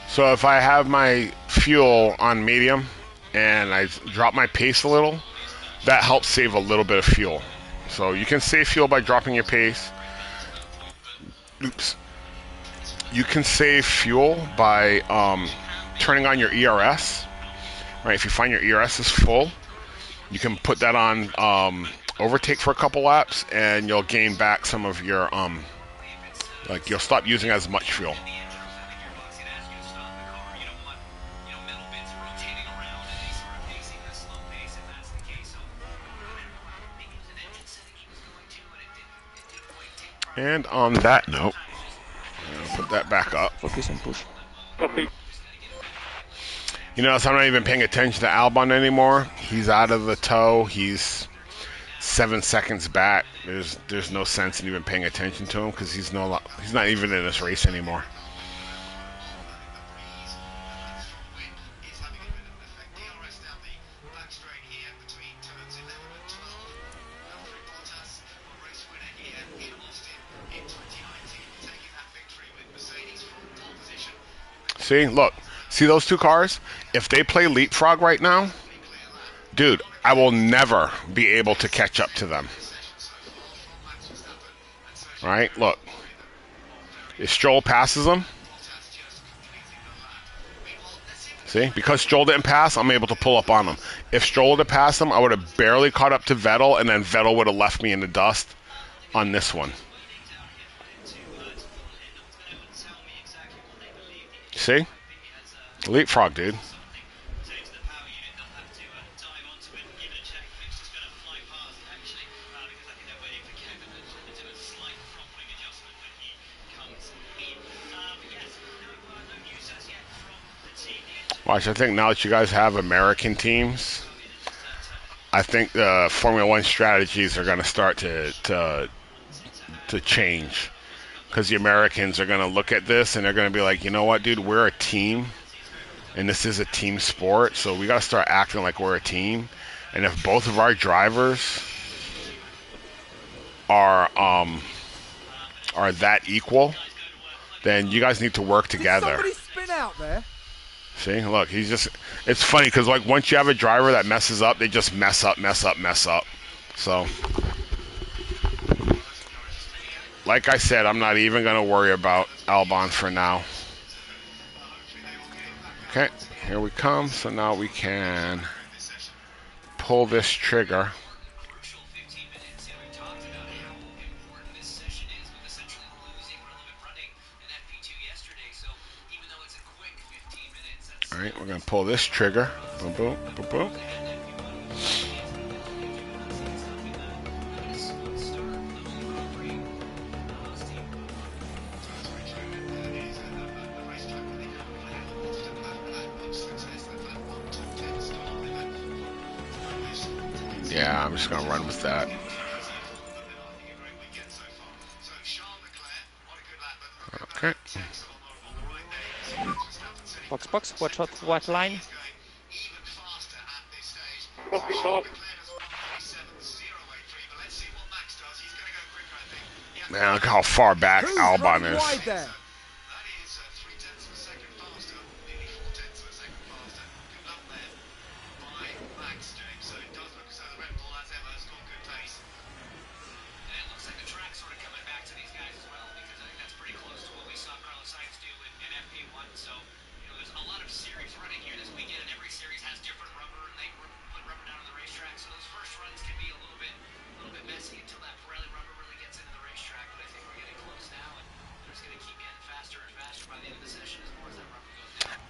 So if I have my fuel on medium and I drop my pace a little, that helps save a little bit of fuel. So you can save fuel by dropping your pace. Oops. You can save fuel by turning on your ERS. Right, if you find your ERS is full, you can put that on overtake for a couple laps, and you'll gain back some of your like you'll stop using as much fuel. And on that note, I'll put that back up. Focus and push. Copy. You notice I'm not even paying attention to Albon anymore. He's out of the tow. He's 7 seconds back. There's no sense in even paying attention to him because he's not even in this race anymore. See, look. See those two cars? If they play leapfrog right now, dude, I will never be able to catch up to them. Right? Look. If Stroll passes them, see? Because Stroll didn't pass, I'm able to pull up on them. If Stroll had passed them, I would have barely caught up to Vettel, and then Vettel would have left me in the dust on this one. See? Leapfrog, dude. Watch, I think now that you guys have American teams, I think the Formula One strategies are going to start to change. Because the Americans are going to look at this and they're going to be like, you know what, dude, we're a team. And this is a team sport, so we got to start acting like we're a team. And if both of our drivers are that equal, then you guys need to work together. Did somebody spin out there? See, look, he's just. It's funny because like once you have a driver that messes up, they just mess up. So, like I said, I'm not even gonna worry about Albon for now. Okay, here we come. So now we can pull this trigger. All right, we're going to pull this trigger. Boom, boom, boom, boom. Yeah, I'm just going to run with that. Okay. Box, watch out, white line. Man, look how far back Who's Albon running is. wide there?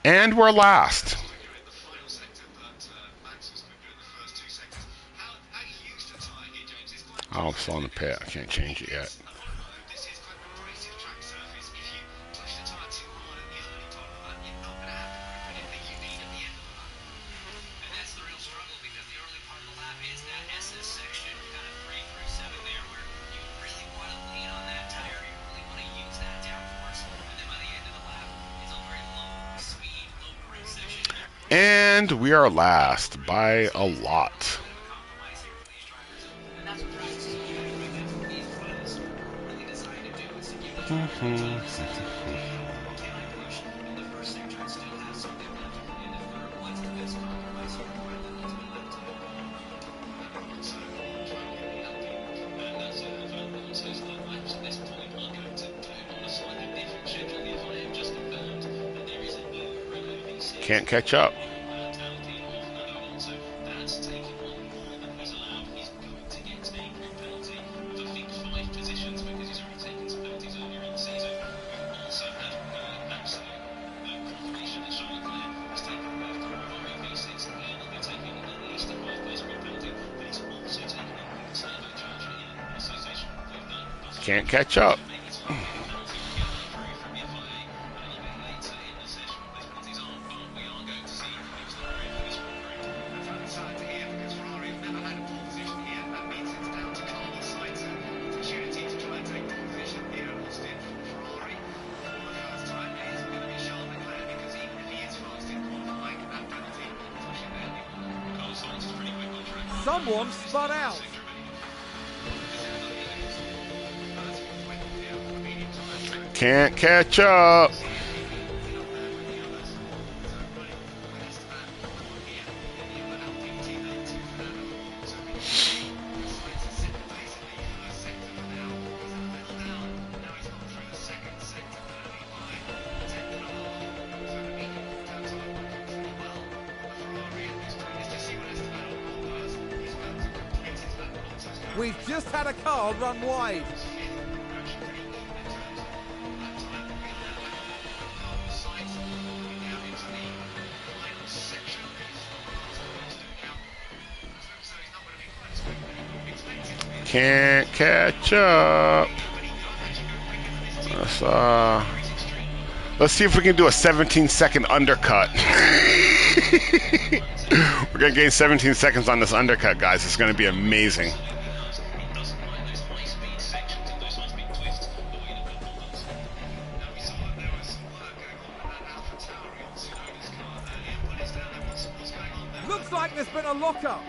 And we're last. Oh, I'm still in the pit. I can't change it yet. And we are last by a lot. Can't catch up. Can't catch up. Someone spun out. Can't catch up. We've just had a car run wide. Can't catch up. Let's see if we can do a 17-second undercut. We're gonna gain 17 seconds on this undercut, guys. It's gonna be amazing. Looks like there's been a lockup.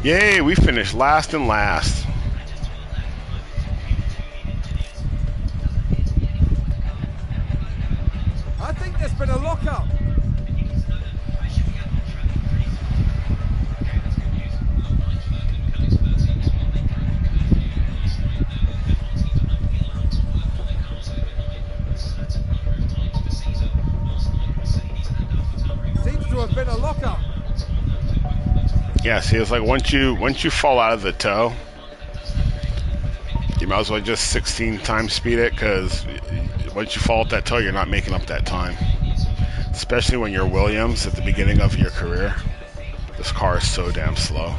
Yay, we finished last and last. I think there's been a lockup. Seems to have been a lockup. Yeah, see, it's like once you fall out of the toe, you might as well just 16 times speed it, because once you fall at that toe, you're not making up that time. Especially when you're Williams at the beginning of your career. This car is so damn slow.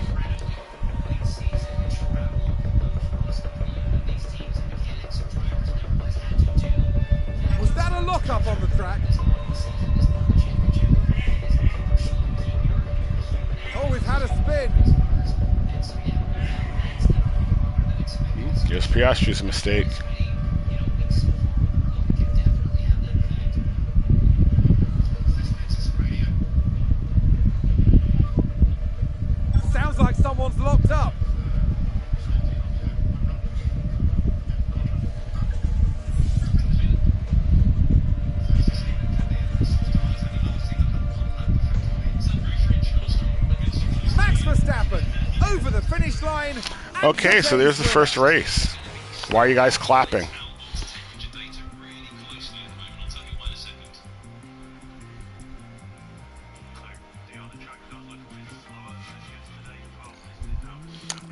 Was that a lockup on the track? Oh, we've had a spin. Just Piastri's mistake. Sounds like someone's locked up. Max Verstappen over the finish line. Okay, so there's the first race. Why are you guys clapping?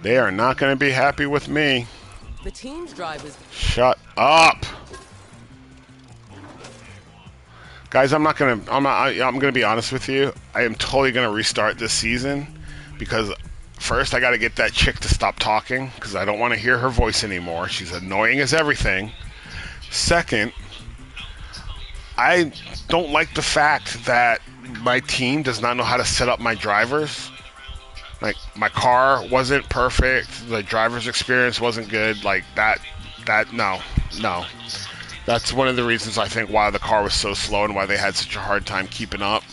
They are not going to be happy with me. The team's drivers. Shut up. Guys, I'm gonna be honest with you. I am totally gonna restart this season because first I got to get that chick to stop talking because I don't want to hear her voice anymore. She's annoying as everything. Second, I don't like the fact that my team does not know how to set up my drivers. Like, my car wasn't perfect. The driver's experience wasn't good. Like, no. That's one of the reasons I think why the car was so slow and why they had such a hard time keeping up.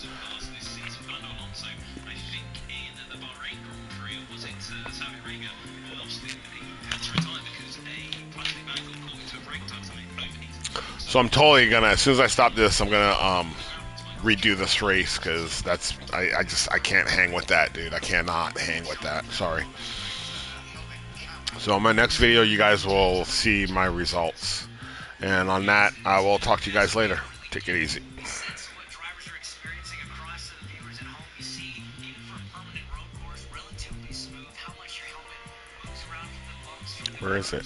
So I'm totally gonna, as soon as I stop this, I'm gonna redo this race because I can't hang with that, dude. I cannot hang with that. Sorry. So in my next video, you guys will see my results, and on that, I will talk to you guys later. Take it easy. What drivers are experiencing across the viewers at home, you see, even for a permanent road course, relatively smooth. How much your helmet moves around from the bumps. Where is it?